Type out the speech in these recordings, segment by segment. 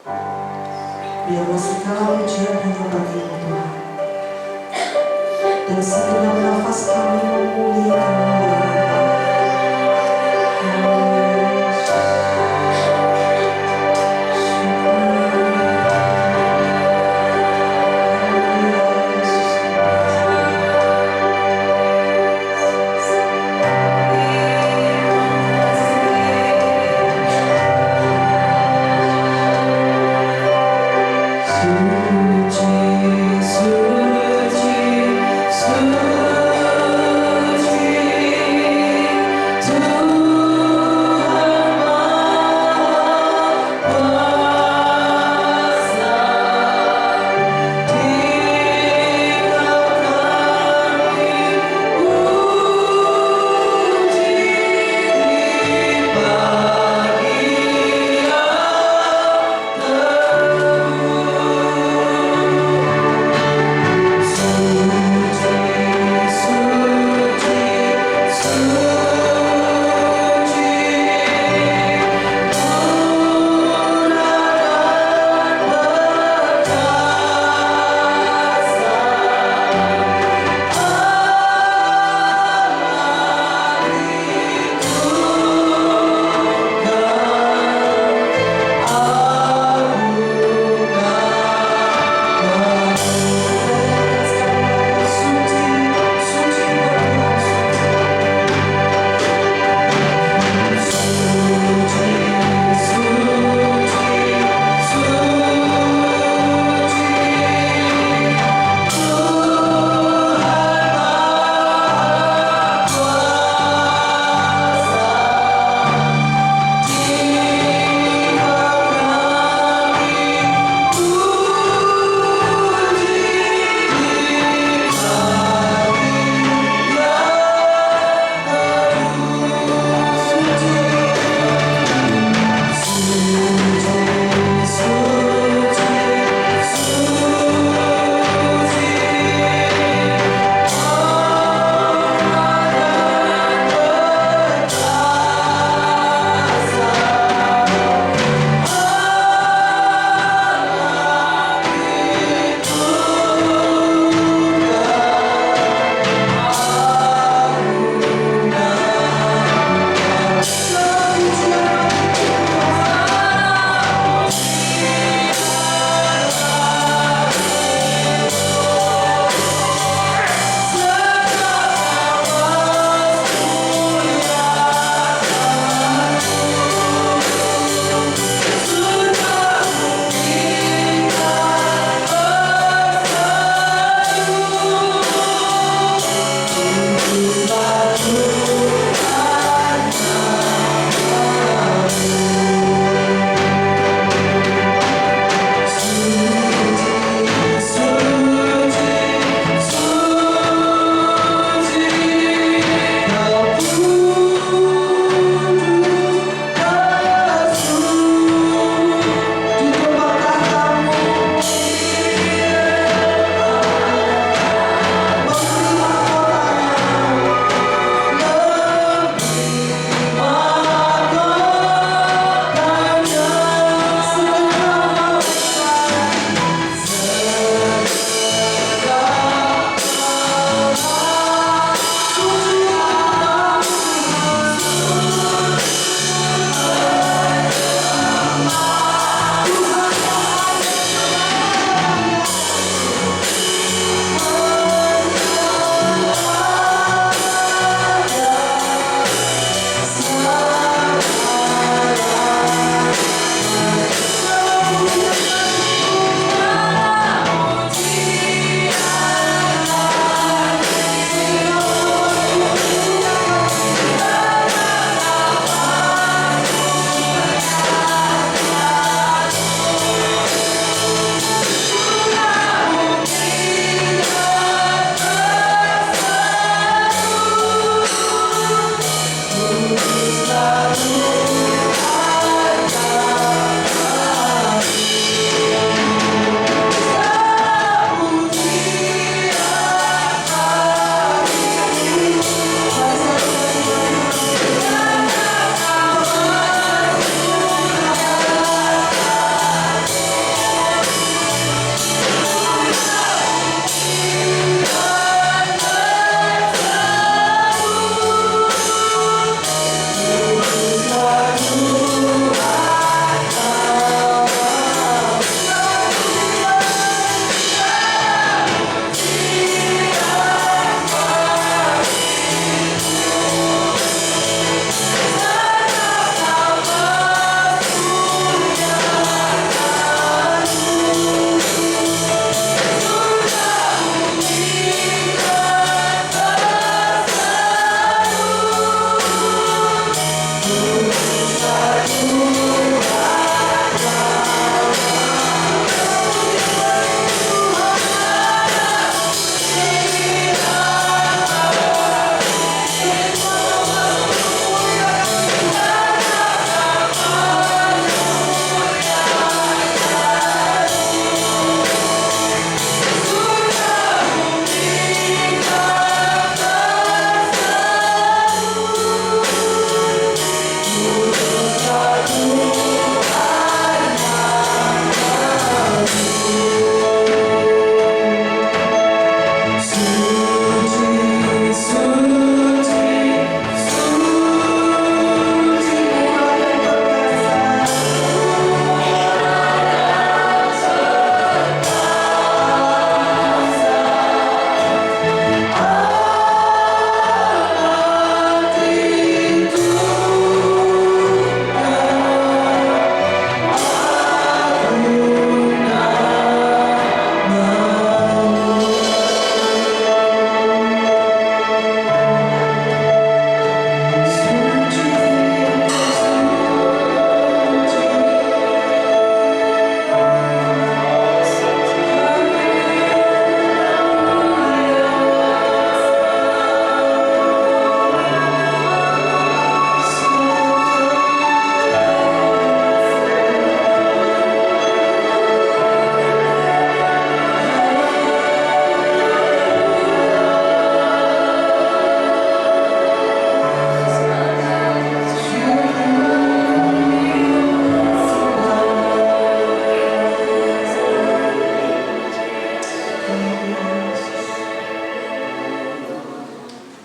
Biarlah segala pujian hanya bagi-Mu Tuhan. Dan segenap nafas kami memuliakan-Mu ya Suci, suci, suci.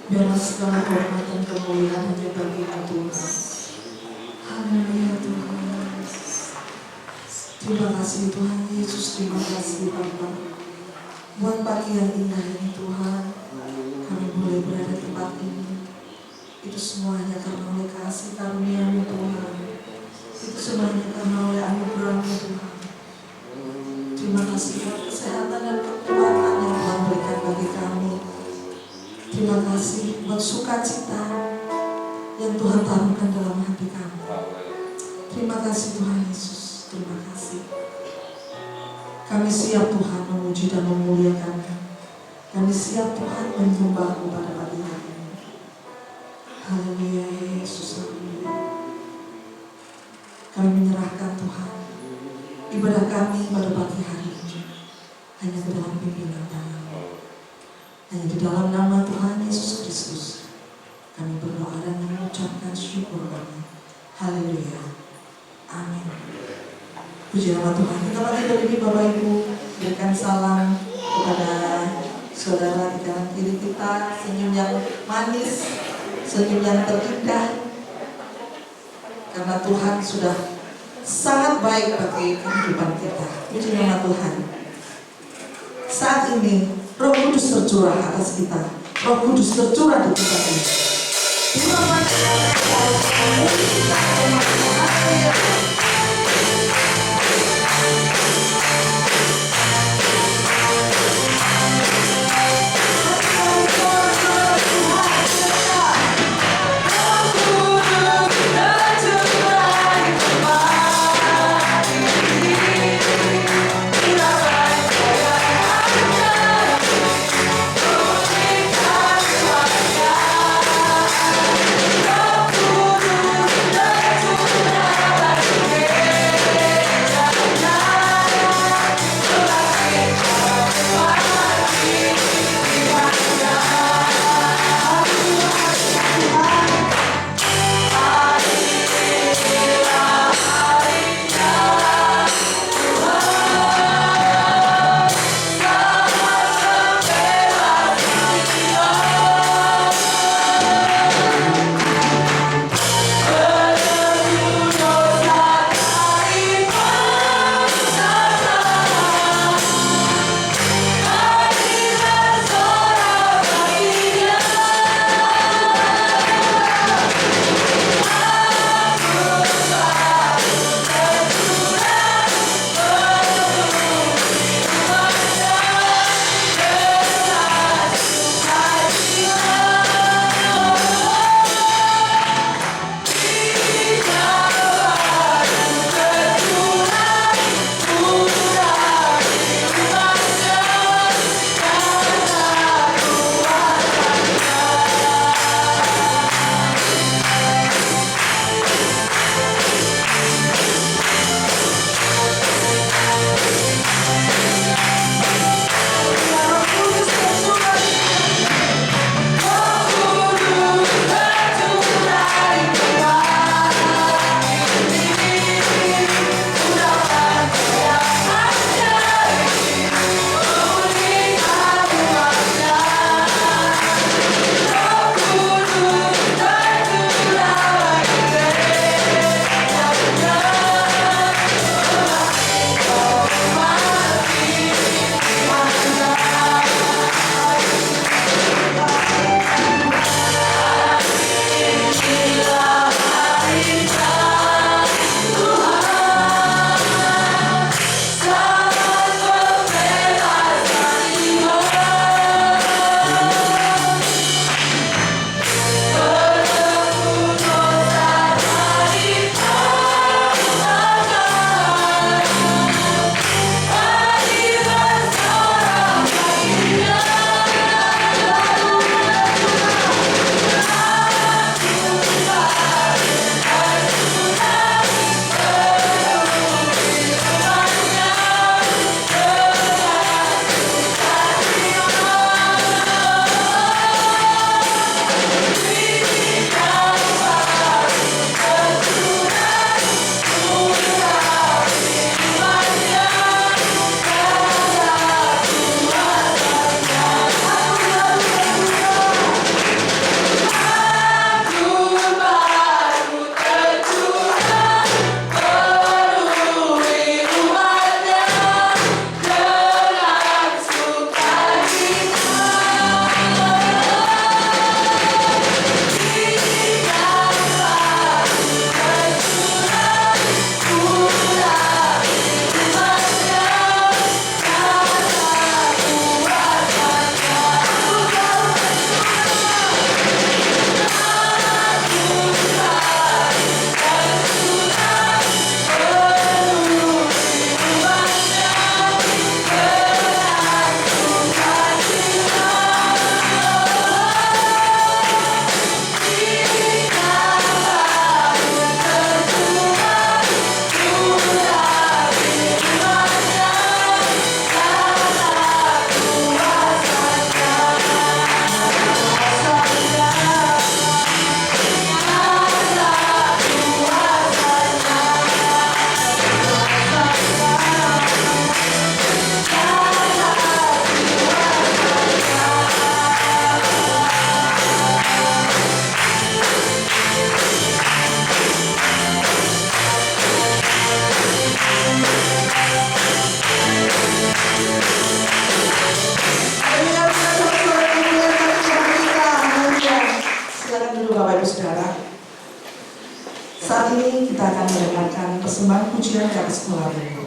Biarlah segala hormat dan kemuliaan hanya bagi-Mu Tuhan. Haleluya Tuhan. Terima kasih Tuhan Yesus, terima kasih Bapa. Buat pagi yang indah ini Tuhan, kami boleh berada di tempat ini. Itu semuanya karena oleh kasih karunia-Mu Tuhan. Itu semuanya karena oleh anugerah-Mu Tuhan. Terima kasih buat kesehatan dan kekuatan yang Tuhan berikan bagi kami. Terima kasih buat sukacita yang Tuhan taruhkan dalam hati kami. Terima kasih Tuhan Yesus, terima kasih. Kami siap Tuhan memuji dan memuliakan-Mu. Kami siap Tuhan menyembah-Mu pada pagi hari ini. Haleluya Yesus, haleluya. Kami menyerahkan Tuhan ibadah kami pada pagi hari ini hanya ke dalam pimpinan tangan-Mu. Hanya di dalam nama Tuhan Yesus Kristus kami berdoa dan mengucapkan syukur kami. Haleluya. Amin. Puji nama Tuhan. Kita mari berdiri Bapak Ibu, berikan salam kepada saudara di kanan kiri kita. Senyum yang manis, senyum yang terindah. Karena Tuhan sudah sangat baik bagi kehidupan kita. Puji nama Tuhan. Saat ini Roh Kudus tercurah atas kita. Roh Kudus tercurah di tempat ini. Terima kasih. Tercurah Saat ini kita akan mendengarkan persembahan pujian ke atas sekolah minggu.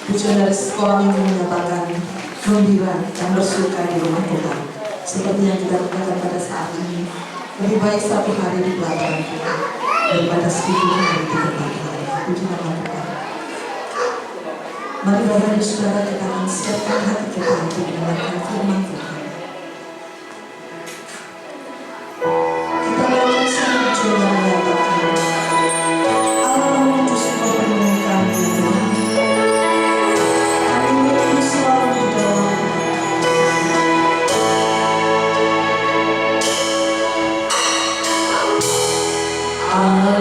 Pujian dari sekolah minggu menyatakan gembira dan bersuka di rumah Tuhan. Seperti yang kita lakukan pada saat ini, lebih baik satu hari di belakang kita daripada 1000 hari di depan hari. Puji nama Tuhan. Mari Bapak Ibu Saudara, kita akan siapkan hati kita untuk mendengarkan firman Tuhan. Kita lakukan satu pujian yang menyatakan Allah mengutus Engkau penuhi kami ya Tuhan. Allah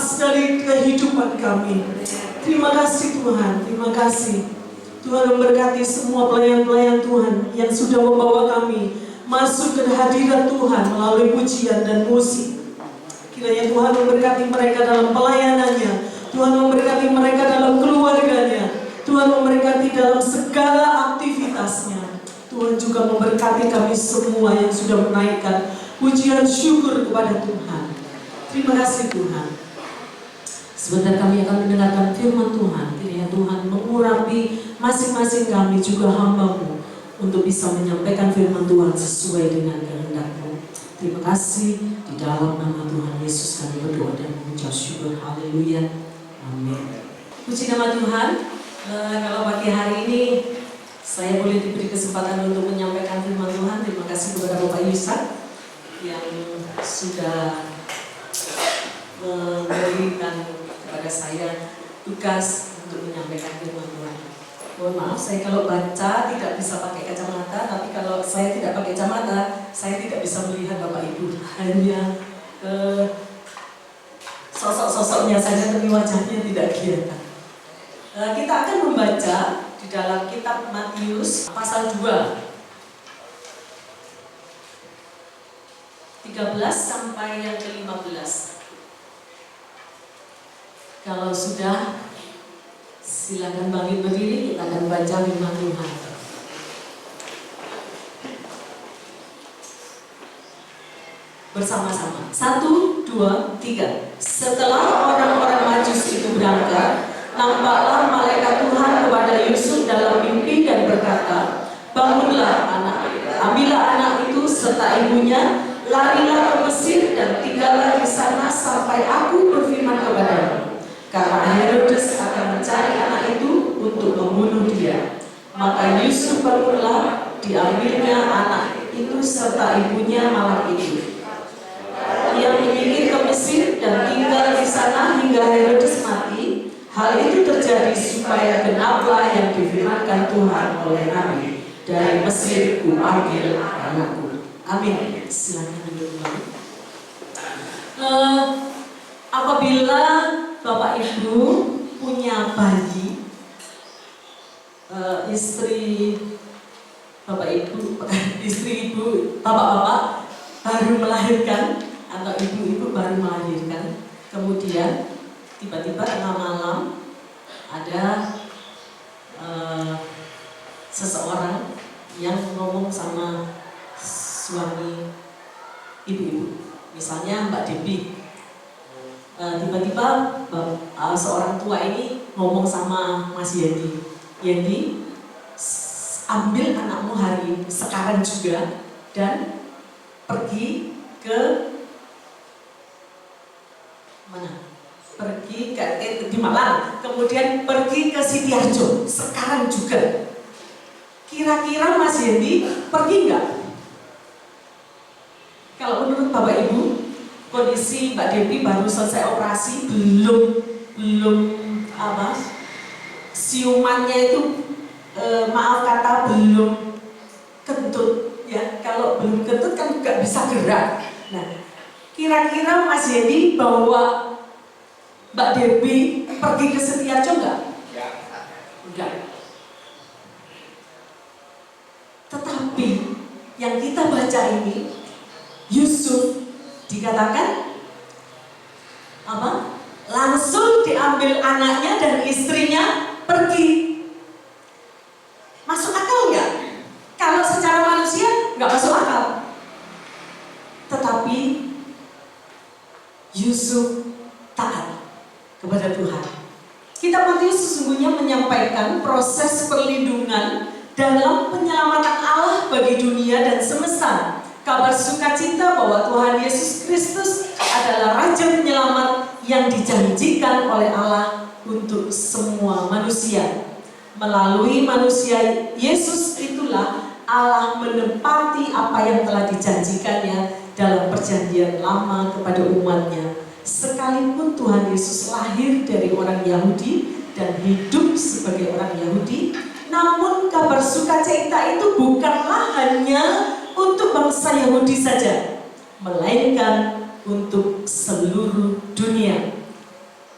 lepas dari kehidupan kami. Terima kasih Tuhan, terima kasih. Tuhan memberkati semua pelayan-pelayan Tuhan yang sudah membawa kami masuk ke hadirat Tuhan melalui pujian dan musik. Kiranya Tuhan memberkati mereka dalam pelayanannya, Tuhan memberkati mereka dalam keluarganya, Tuhan memberkati dalam segala aktivitasnya. Tuhan juga memberkati kami semua yang sudah menaikkan pujian syukur kepada Tuhan. Terima kasih Tuhan. Sebentar kami akan mendengarkan firman Tuhan. Kiranya Tuhan mengurapi masing-masing kami juga hamba-Mu untuk bisa menyampaikan firman Tuhan sesuai dengan kehendak-Mu. Terima kasih. Di dalam nama Tuhan Yesus kami berdoa dan mengucap syukur. Haleluya. Amin. Puji nama Tuhan. Kalau pagi hari ini saya boleh diberi kesempatan untuk menyampaikan firman Tuhan. Terima kasih kepada Bapak Yusak yang sudah memberikan kepada saya tugas untuk menyampaikan firman Tuhan. Mohon maaf, saya kalau baca tidak bisa pakai kacamata, tapi kalau saya tidak pakai kacamata, saya tidak bisa melihat Bapak Ibu. Hanya sosok-sosoknya saja, tapi wajahnya tidak kelihatan. Kita akan membaca di dalam kitab Matius pasal 2, 13 sampai yang ke-15. Kalau sudah, silakan bangkit berdiri, kita akan baca firman Tuhan. Bersama-sama. 1, 2, 3. Setelah orang-orang Majus itu berangkat, nampaklah malaikat Tuhan kepada Yusuf dalam mimpi dan berkata, "Bangunlah anak, ambillah anak itu serta ibunya, larilah ke Mesir dan tinggallah di sana sampai aku berfirman kepadamu. Karena Herodes akan mencari anak itu untuk membunuh dia." Maka Yusuf bangunlah, diambilnya anak itu serta ibunya malam itu. Ia menyingkir ke Mesir dan tinggal di sana hingga Herodes mati. Hal itu terjadi supaya genaplah yang difirmankan Tuhan oleh Nabi, "Dari Mesir kuambil anakku." Amin. Silakan duduk kembali. Apabila Bapak Ibu punya bayi, istri Bapak Ibu, istri Ibu, bapak-bapak baru melahirkan atau ibu-ibu baru melahirkan, kemudian tiba-tiba tengah malam ada seseorang yang ngomong sama suami ibu-ibu, misalnya Mbak Debbie. Tiba-tiba seorang tua ini ngomong sama Mas Yendi, "Yendi, ambil anakmu hari sekarang juga dan pergi ke mana? Pergi ke di Malang, kemudian pergi ke Sidiarjo sekarang juga." Kira-kira Mas Yendi pergi nggak? Kalau menurut Bapak Ibu, kondisi Mbak Debbie baru selesai operasi, belum siumannya itu maaf kata belum kentut ya. Kalau belum kentut kan nggak bisa gerak. Nah, kira-kira Mas Yendi bawa Mbak Debbie pergi ke Setiajo nggak? Enggak. Tetapi yang kita baca ini, Yusuf dikatakan apa? Langsung diambil anaknya dan istrinya pergi. Masuk akal nggak? Kalau secara manusia nggak masuk akal. Tetapi Yusuf taat kepada Tuhan. Kitab Matius sesungguhnya menyampaikan proses perlindungan dalam penyelamatan Allah bagi dunia dan semesta. Kabar sukacita bahwa Tuhan Yesus Kristus adalah Raja Penyelamat yang dijanjikan oleh Allah untuk semua manusia. Melalui manusia Yesus itulah Allah menepati apa yang telah dijanjikannya dalam perjanjian lama kepada umatnya. Sekalipun Tuhan Yesus lahir dari orang Yahudi dan hidup sebagai orang Yahudi, namun kabar sukacita itu bukanlah hanya untuk bangsa Yahudi saja, melainkan untuk seluruh dunia.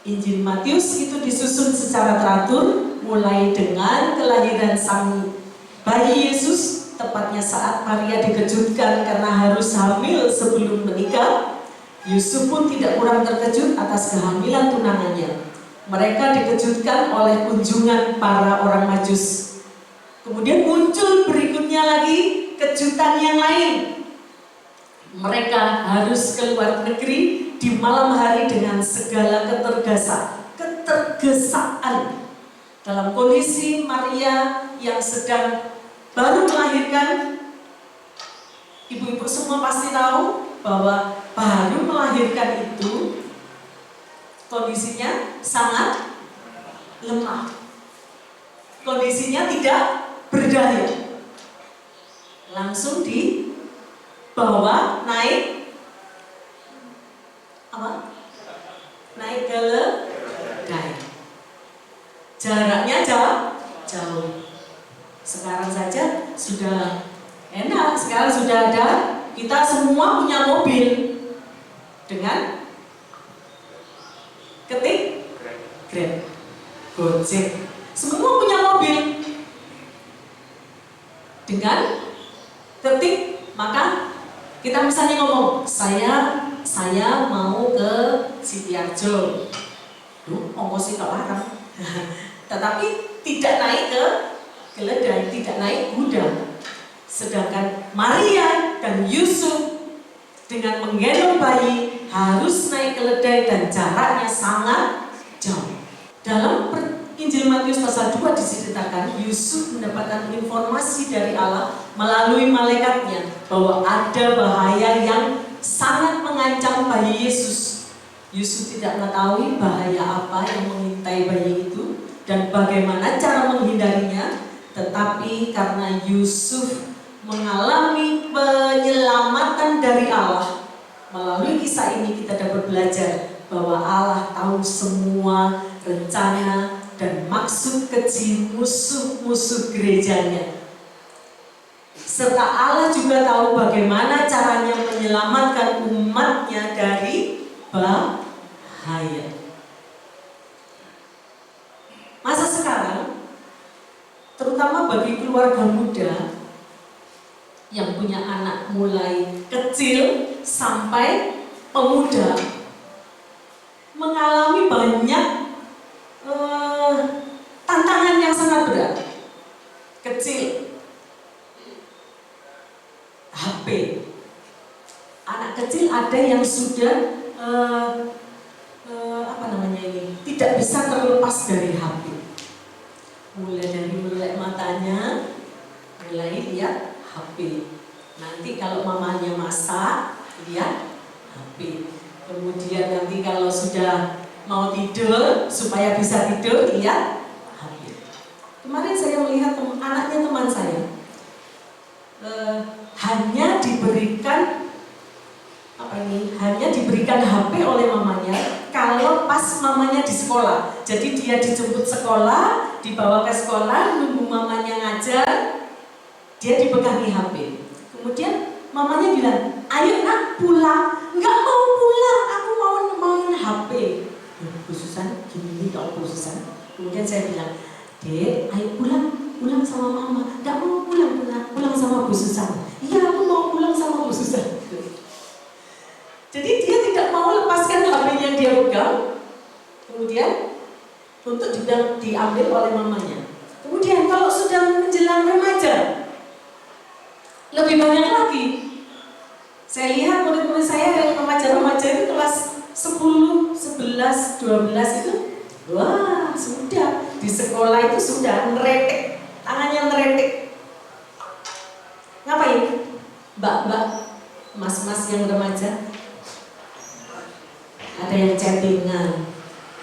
Injil Matius itu disusun secara teratur, mulai dengan kelahiran sang bayi Yesus, tepatnya saat Maria dikejutkan karena harus hamil sebelum menikah. Yusuf pun tidak kurang terkejut atas kehamilan tunangannya. Mereka dikejutkan oleh kunjungan para orang Majus. Kemudian muncul berikutnya lagi kejutan yang lain. Mereka harus keluar negeri di malam hari dengan segala ketergesaan. Dalam kondisi Maria yang sedang baru melahirkan, ibu-ibu semua pasti tahu bahwa baru melahirkan itu kondisinya sangat lemah. Kondisinya tidak berdaya. Langsung dibawa naik keledai. Jaraknya jauh. Sekarang saja sudah enak. Sekarang sudah ada, kita semua punya mobil dengan ketik Grab, Gojek. Semua punya mobil dengan ketik. Maka kita misalnya ngomong, saya mau ke Sitiarjo, ongkosnya tak larang. Tetapi tidak naik ke keledai, tidak naik kuda. Sedangkan Maria dan Yusuf dengan menggendong bayi harus naik keledai dan jaraknya sangat jauh. Dalam Injil Matius pasal 2 diceritakan Yusuf mendapatkan informasi dari Allah melalui malaikatnya bahwa ada bahaya yang sangat mengancam bayi Yesus. Yusuf tidak mengetahui bahaya apa yang mengintai bayi itu dan bagaimana cara menghindarinya, tetapi karena Yusuf mengalami penyelamatan dari Allah, melalui kisah ini kita dapat belajar bahwa Allah tahu semua rencana dan maksud keji musuh-musuh gerejanya. Serta Allah juga tahu bagaimana caranya menyelamatkan umatnya dari bahaya. Masa sekarang, terutama bagi keluarga muda yang punya anak mulai kecil sampai pemuda, mengalami banyak tantangan yang sangat berat. Kecil, HP. Anak kecil ada yang sudah tidak bisa terlepas dari HP. Mulai dari melek matanya, mulai lihat HP. Nanti kalau mamanya masak, lihat HP. Kemudian nanti kalau sudah mau tidur, supaya bisa tidur, lihat HP. Kemarin saya melihat anaknya teman saya, hanya diberikan HP oleh mamanya kalau pas mamanya di sekolah. Jadi dia dijemput sekolah, dibawa ke sekolah, nunggu mamanya ngajar, dia dipegangi HP. Kemudian mamanya bilang, ayo nak pulang. Nggak mau pulang, aku mau main HP. Khususan gini kalau khususan. Kemudian saya bilang, Dek, ayo pulang sama mama. Nggak mau pulang sama Bu Susan. Iya, aku mau pulang sama Bu Susan. Jadi dia tidak mau lepaskan HP yang dia pegang. Kemudian untuk diambil oleh mamanya. Kemudian kalau sudah menjelang remaja, lebih banyak lagi. Saya lihat murid-murid saya yang remaja-remaja itu kelas 10, 11, 12 itu, wah sudah di sekolah itu sudah neretik, tangannya neretik. Ngapain? Mbak-mbak, mas-mas yang remaja, ada yang chattingan,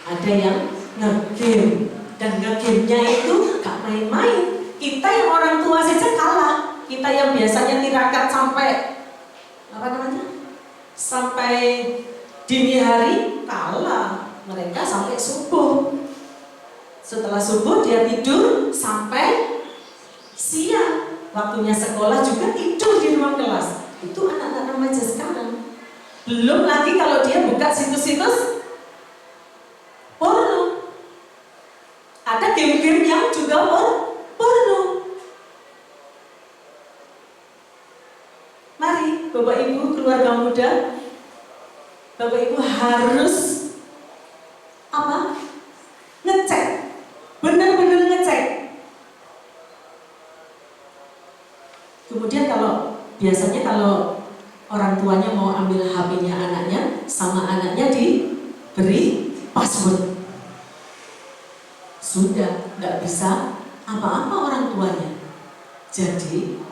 ada yang nge-game, dan nge-game-nya itu gak main-main. Kita yang orang tua saja kalah. Kita yang biasanya tirakat sampai dini hari kalah. Mereka sampai subuh. Setelah subuh dia tidur sampai siang. Waktunya sekolah juga tidur di ruang kelas. Itu anak-anak remaja sekarang. Belum lagi kalau dia buka situs-situs Ada game-game yang juga porno. Mari Bapak Ibu keluarga muda, Bapak Ibu harus apa? Ngecek, benar-benar ngecek. Kemudian biasanya kalau orang tuanya mau ambil HP-nya anaknya, sama anaknya diberi password. Sudah nggak bisa apa-apa orang tuanya. Jadi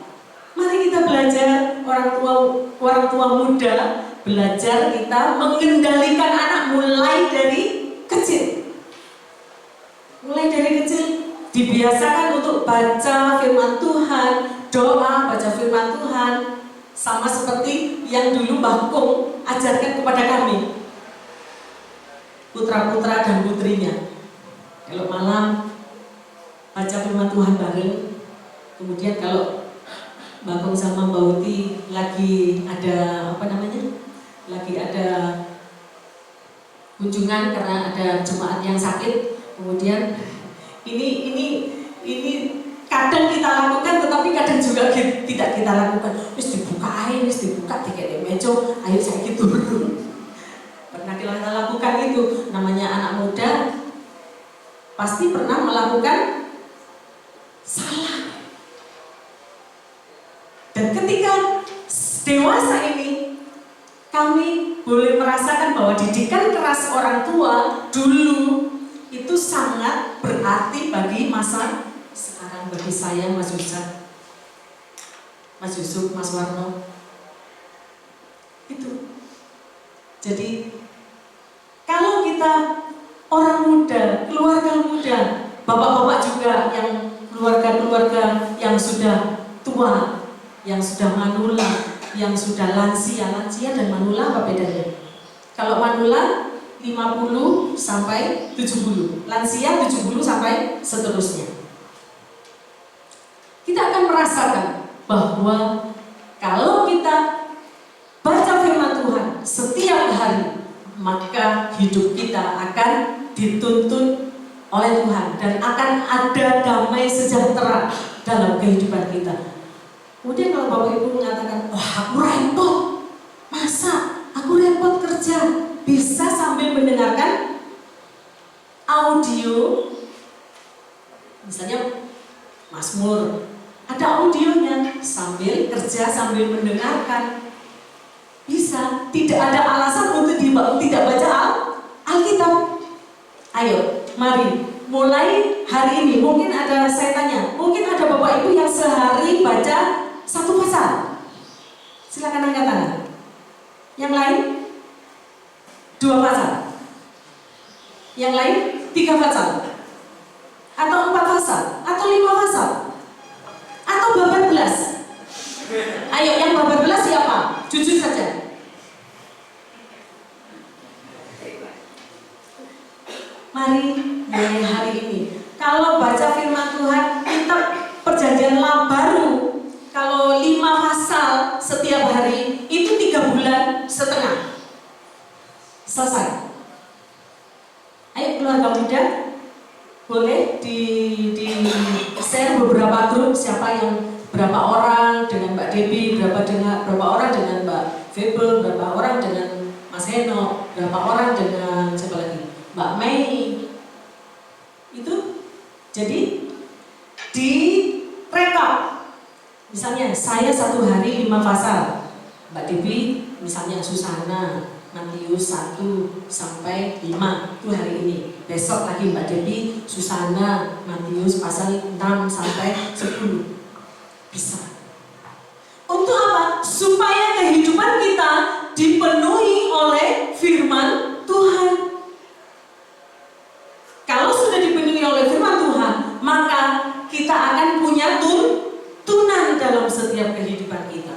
mari kita belajar, orang tua muda, belajar kita mengendalikan anak mulai dari kecil. Mulai dari kecil dibiasakan untuk baca firman Tuhan, doa, baca firman Tuhan, sama seperti yang dulu Mbah Kung ajarkan kepada kami, putra-putra dan putrinya. Kalau malam baca firman Tuhan bareng, kemudian kalau Mbak Kung sama Mbak Uti lagi ada lagi ada kunjungan karena ada jemaat yang sakit, kemudian ini kadang kita lakukan, tetapi kadang juga tidak kita lakukan. Wis dibuka tiket meja, ayo saya turun. Pernah kita lakukan itu, namanya anak muda pasti pernah melakukan salah. Dan ketika dewasa ini, kami boleh merasakan bahwa didikan keras orang tua dulu itu sangat berarti bagi masa sekarang, bagi saya, Mas Yusuf, Mas Warno. Itu. Jadi kalau kita orang muda, keluarga muda, bapak-bapak juga yang keluarga-keluarga yang sudah tua, yang sudah manula, yang sudah lansia dan manula apa bedanya? Kalau manula 50 sampai 70, lansia 70 sampai seterusnya. Kita akan merasakan bahwa kalau kita baca firman Tuhan setiap hari, maka hidup kita akan dituntun oleh Tuhan dan akan ada damai sejahtera dalam kehidupan kita. Kemudian kalau Bapak Ibu mengatakan, wah aku repot, masa aku repot kerja, bisa sambil mendengarkan audio, misalnya Mazmur, ada audionya, sambil kerja, sambil mendengarkan, bisa. Tidak ada alasan untuk tidak baca Alkitab. Ayo, mari mulai hari ini. Mungkin ada, saya tanya, mungkin ada Bapak Ibu yang sehari baca 1 pasal. Silakan angkat tangan. Yang lain 2 pasal. Yang lain 3 pasal. Atau 4 pasal, atau 5 pasal. Atau babak-belas. Ayo, yang babak-belas siapa? Jujur saja. Mari mulai hari ini. Kalau baca firman Tuhan, kita perjanjian lama baru. Kalau 5 pasal setiap hari, itu 3,5 bulan. Selesai. Ayo keluarga muda, boleh di share beberapa grup, siapa yang berapa orang dengan Mbak Debbie, berapa orang dengan Mbak Febel, berapa orang dengan Mas Heno, berapa orang dengan siapa lagi? Mbak Mei. Itu jadi di rekap. Misalnya saya 1 hari 5 pasal, Mbak Debbie misalnya Susana, Matius 1 sampai 5 itu hari ini. Besok lagi Mbak Debbie, Susana, Matius pasal 6 sampai 10. Bisa. Untuk apa? Supaya kehidupan kita dipenuhi oleh firman Tuhan. Kalau sudah dipenuhi oleh firman Tuhan, maka kita akan punya tuntunan dalam setiap kehidupan kita.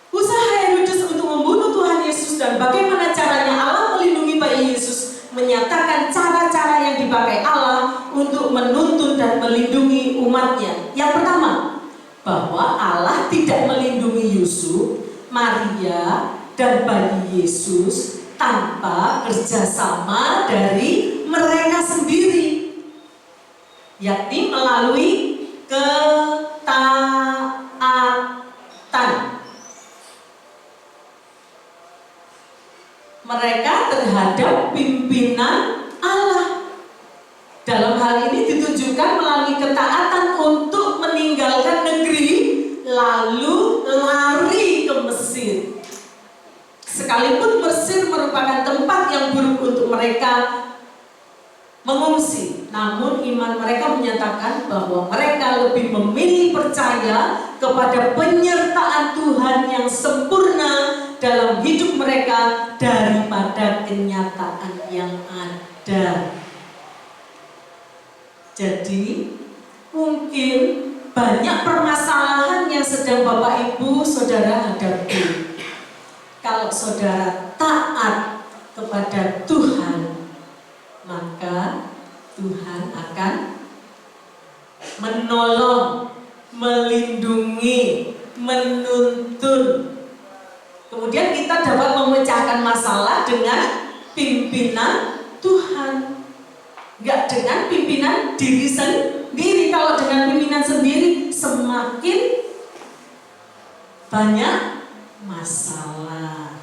Usaha Herodes untuk membunuh Tuhan Yesus dan bagaimana caranya Allah melindungi bayi Yesus menyatakan cara-cara yang dipakai Allah untuk menuntun dan melindungi umatnya. Yang pertama, bahwa Allah tidak melindungi Yusuf, Maria, dan bayi Yesus tanpa kerjasama dari mereka sendiri, yakni melalui ketaatan mereka terhadap pimpinan Allah. Dalam hal ini ditunjukkan melalui ketaatan untuk meninggalkan negeri lalu lari ke Mesir. Sekalipun Mesir merupakan tempat yang buruk untuk mereka mengungsi, namun iman mereka menyatakan bahwa mereka lebih memilih percaya kepada penyertaan Tuhan yang sempurna dalam hidup mereka daripada kenyataan yang ada. Jadi mungkin banyak permasalahan yang sedang Bapak Ibu Saudara hadapi. Kalau saudara taat kepada Tuhan, maka Tuhan akan menolong, melindungi, menuntun. Kemudian kita dapat memecahkan masalah dengan pimpinan Tuhan, enggak dengan pimpinan diri sendiri. Kalau dengan pimpinan sendiri semakin banyak masalah.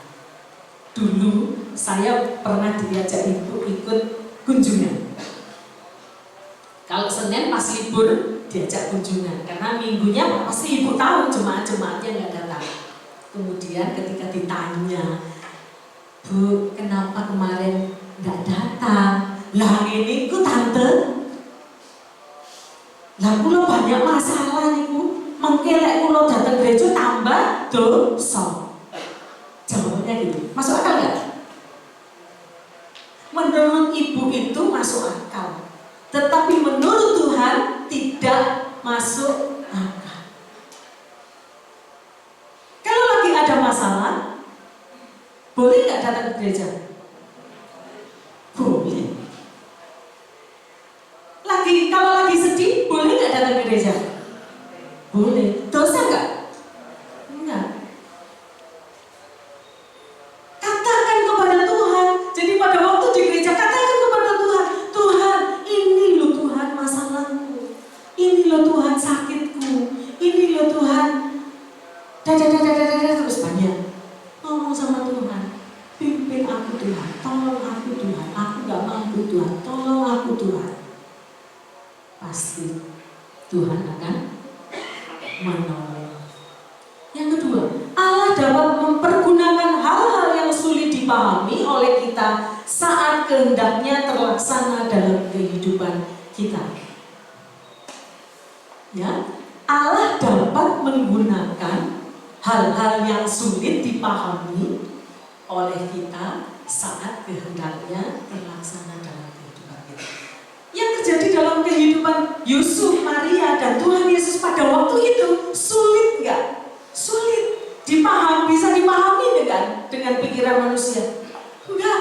Dulu saya pernah diajak ibu ikut kunjungan. Kalau Senin pas libur diajak kunjungan, karena minggunya pasti ibu tahu jemaat-jemaatnya nggak datang. Kemudian ketika ditanya, Bu, kenapa kemarin nggak datang? Lah ini ku tante, lah kulo banyak masalah nih Bu, mengkelek kulo datang gereja tambah dosa. Jawabannya gitu, masuk akal nggak? Menurut ibu itu masuk akal, tetapi menurut Tuhan tidak masuk akal. Kalau lagi ada masalah, boleh nggak datang ke gereja? Boleh. Kalau lagi sedih, boleh nggak datang ke gereja? Boleh. Dosa nggak? Enggak. Katakan kepada Tuhan. Jadi pada waktu di gereja katakan kepada Tuhan, Tuhan, ini loh Tuhan masalahku, ini loh Tuhan sakitku, ini loh Tuhan, terus banyak ngomong sama Tuhan. Pimpin aku Tuhan, tolong aku Tuhan, aku gak mampu Tuhan, tolong aku Tuhan. Pasti Tuhan akan menolong. Yang kedua, Allah dapat mempergunakan hal-hal yang sulit dipahami oleh kita saat kehendaknya terlaksana dalam kehidupan kita. Ya, Allah dapat menggunakan hal-hal yang sulit dipahami oleh kita saat kehendaknya terlaksana dalam kehidupan kita. Yang terjadi dalam kehidupan Yusuf, Maria, dan Tuhan Yesus pada waktu itu sulit nggak? Sulit dipahami, bisa dipahami dengan pikiran manusia? Enggak.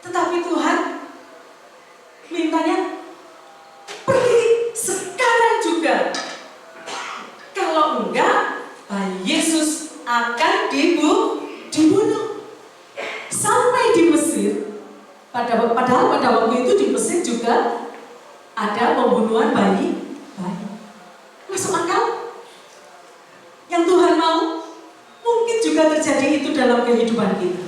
Tetapi Tuhan mintanya pergi sekarang juga. Kalau enggak, Yesus akan dibunuh. Sampai di Mesir, padahal pada waktu itu di Mesir juga ada pembunuhan bayi. Masuk akal? Yang Tuhan mau, mungkin juga terjadi itu dalam kehidupan kita.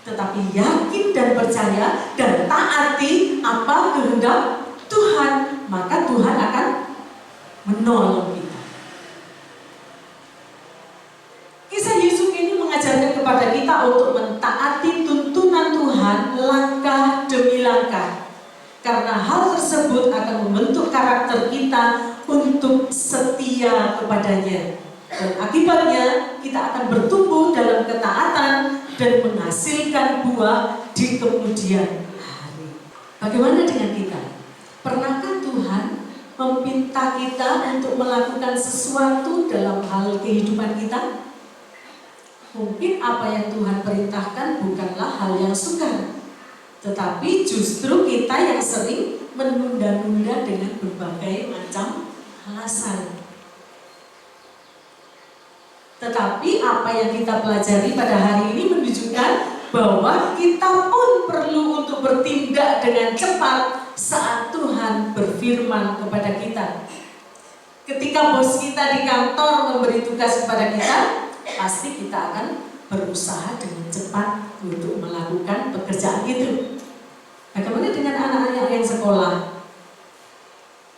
Tetapi yakin dan percaya dan taati apa kehendak Tuhan, maka Tuhan akan menolong kita. Kisah Yusuf ini mengajarkan kepada kita untuk mentaati tuntunan Tuhan langkah demi langkah. Karena hal tersebut akan membentuk karakter kita untuk setia kepadanya. Dan akibatnya kita akan bertumbuh dalam ketaatan dan menghasilkan buah di kemudian hari. Bagaimana dengan kita? Pernahkah Tuhan meminta kita untuk melakukan sesuatu dalam hal kehidupan kita? Mungkin apa yang Tuhan perintahkan bukanlah hal yang sukar, tetapi justru kita yang sering menunda-nunda dengan berbagai macam alasan. Tetapi apa yang kita pelajari pada hari ini menunjukkan bahwa kita pun perlu untuk bertindak dengan cepat saat Tuhan berfirman kepada kita. Ketika bos kita di kantor memberi tugas kepada kita, pasti kita akan berusaha dengan cepat untuk melakukan pekerjaan itu. Bagaimana dengan anak-anak yang sekolah?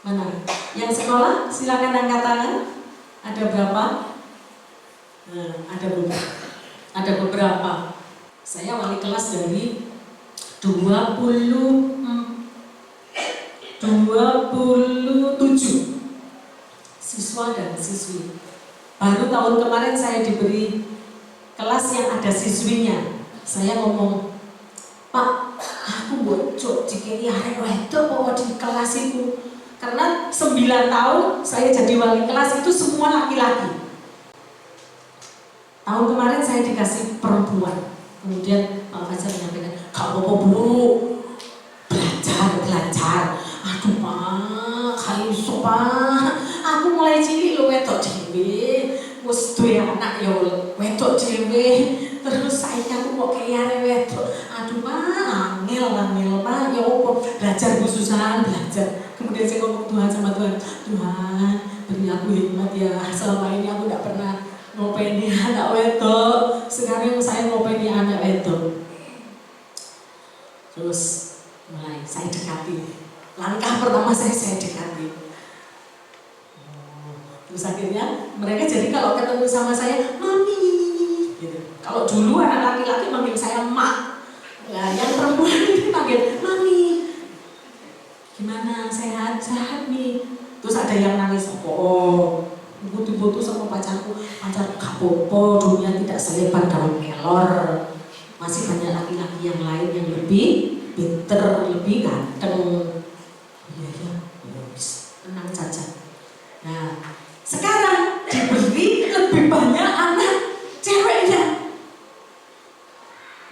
Mana? Yang sekolah, silakan angkat tangan. Ada berapa? Nah, ada beberapa. Saya wali kelas dari 27 siswa dan siswi. Baru tahun kemarin saya diberi kelas yang ada siswinya. Saya ngomong, Pak, aku bocok jika arek wedok kok di kelas itu. Karena 9 tahun saya jadi wali kelas itu semua laki-laki. Tahun kemarin saya dikasih perempuan. Kemudian Pak Fajar menyampaikan, "Gak apa-apa Bu, belajar. Aduh Pak, kayak iso Pak. Aku mulai cilik lo wedok dhewe. Wis duwe anak ya wedok dhewe. Terus saiki aku kok kayak wedok. Aduh Pak, angel Pak, ya opo belajar khususan belajar." Kemudian saya ngomong Tuhan sama Tuhan, "Tuhan, beri aku hikmat ya. Selama ini aku tidak pernah ngopeni anak wedok. Sekarang saya ngopeni anak wedok." Terus mulai saya dekati. Langkah pertama saya dekati. Terus akhirnya mereka jadi kalau ketemu sama saya, "Mami," gitu. Kalau dulu anak laki-laki manggil saya Mak. Nah, yang perempuan ini panggil Mami. Gimana, sehat nih? Terus ada yang nangis, "Oh, butuh sama pacarku gak apa-apa, dunia tidak selebar daun kelor. Masih banyak laki-laki yang lain yang lebih pinter, lebih ganteng." Iya, tenang saja. Nah, sekarang diberi lebih banyak anak ceweknya.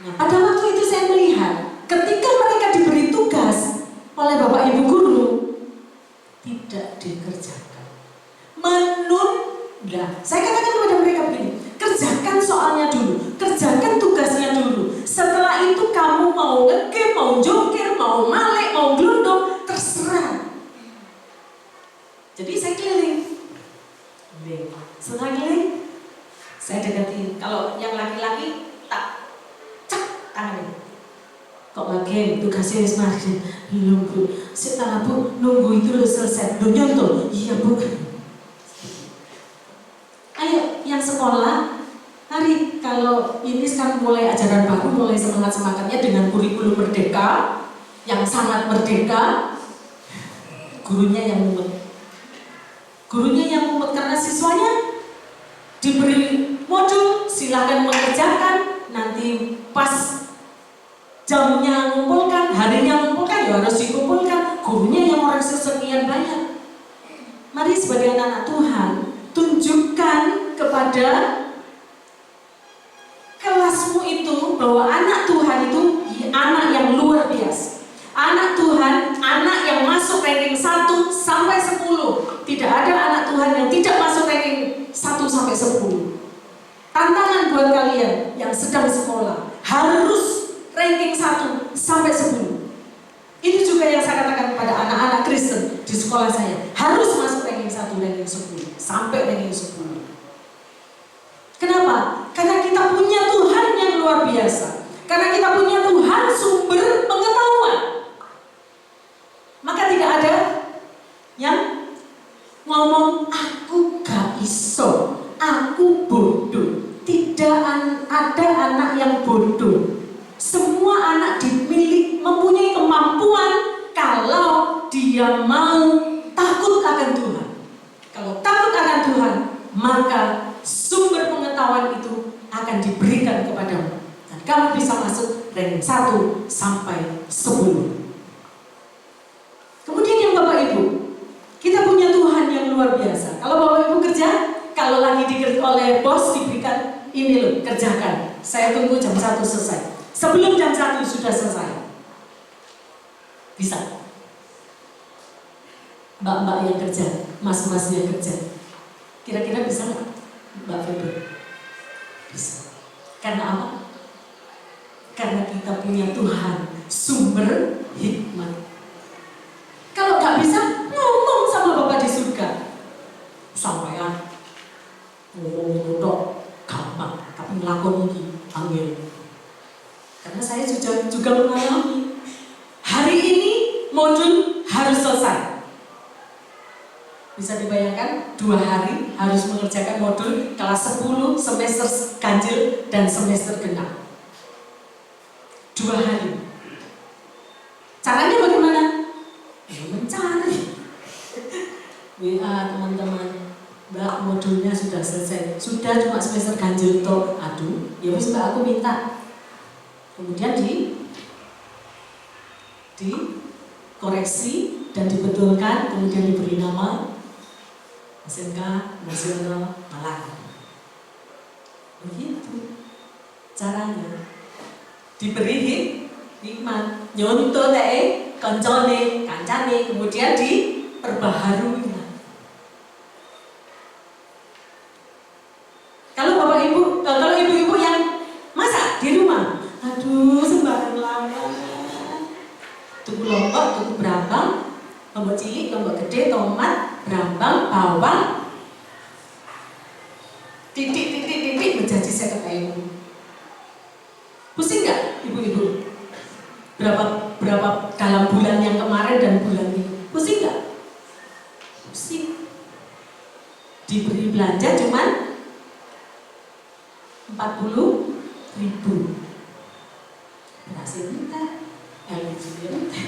Nah, pada waktu itu saya melihat ketika mereka diberi tugas oleh Bapak Ibu guru tidak dikerjakan. Saya katakan kepada mereka begini, kerjakan soalnya dulu, kerjakan tugasnya dulu. Setelah itu kamu mau ngegame, mau joker, mau malek, mau gelundung, terserah. Jadi saya keliling. Setelah keliling, saya dekati. Kalau yang laki-laki tak cek tangannya. Kok lagi tugasnya semakin belum Bu. Setelah Bu nunggu itu lo selesai. Lo nyontoh, iya Bu. Ayo yang sekolah, hari kalau ini sekarang mulai ajaran baru, mulai semangat-semangatnya dengan kurikulum merdeka yang sangat merdeka. Gurunya yang mumet karena siswanya diberi modul, silakan mengerjakan. Nanti pas jamnya ngumpulkan, harinya ngumpulkan, ya harus dikumpulkan. Gurunya yang orang sesekian banyak. Mari sebagai anak Tuhan, tunjukkan kepada kelasmu itu bahwa anak Tuhan itu anak yang luar biasa. Anak Tuhan, anak yang masuk ranking 1 sampai 10. Tidak ada anak Tuhan yang tidak masuk ranking 1 sampai 10. Tantangan buat kalian yang sedang sekolah, harus ranking 1 sampai 10. Itu juga yang saya katakan kepada anak-anak Kristen di sekolah saya. Harus masuk ranking 1, ranking 10, sampai ranking 10. Kenapa? Karena kita punya Tuhan yang luar biasa. Karena kita punya Tuhan sumber pengetahuan. Maka tidak ada yang ngomong, "Aku gak iso, aku bodoh." Tidak ada anak yang bodoh. Semua anak mempunyai kemampuan kalau dia mau takut akan Tuhan. Kalau takut akan Tuhan, maka sumber pengetahuan itu akan diberikan kepadamu. Dan kamu bisa masuk ranking 1 sampai 10. Kemudian yang Bapak Ibu, kita punya Tuhan yang luar biasa. Kalau Bapak Ibu kerja, kalau lagi oleh bos diberikan, ini loh, kerjakan. Saya tunggu jam 1 selesai. Sebelum jam 1 sudah selesai. Bisa. Mbak-mbak yang kerja, mas-mas yang kerja. Kira-kira bisa nggak, Mbak Febri? Bisa. Karena apa? Karena kita punya Tuhan, sumber hikmat. Kalau nggak bisa, ngomong sama Bapa di surga. Sampean ngomong dok, gampang, tapi ngelakon ini angin. Karena saya juga mengalami. Hari ini modul harus selesai. Bisa dibayangkan 2 hari harus mengerjakan modul kelas 10 semester ganjil dan semester genap. 2 hari. Caranya bagaimana? Ya, mencari. WA teman-teman, Mbak modulnya sudah selesai. Sudah cuma semester ganjil toh. Aduh, ya wis Mbak aku minta. Kemudian dikoreksi dan dibetulkan, kemudian diberi nama SMK Nasional Malang. Begitu caranya. Diberi hikmat, nyontoh kancane, kemudian diperbaharui. Kalau ibu-ibu yang masak di rumah, aduh sembarang lama. Tuku lombok, tuku berambang, lombok cilik, lombok gede, tomat, berambang, bawang, titik menjadi 50.000. Pusing nggak ibu-ibu? Berapa dalam bulan yang kemarin dan bulan ini? Pusing nggak? Pusing. Diberi belanja cuman 40.000. Berhasil minta, LPG minta.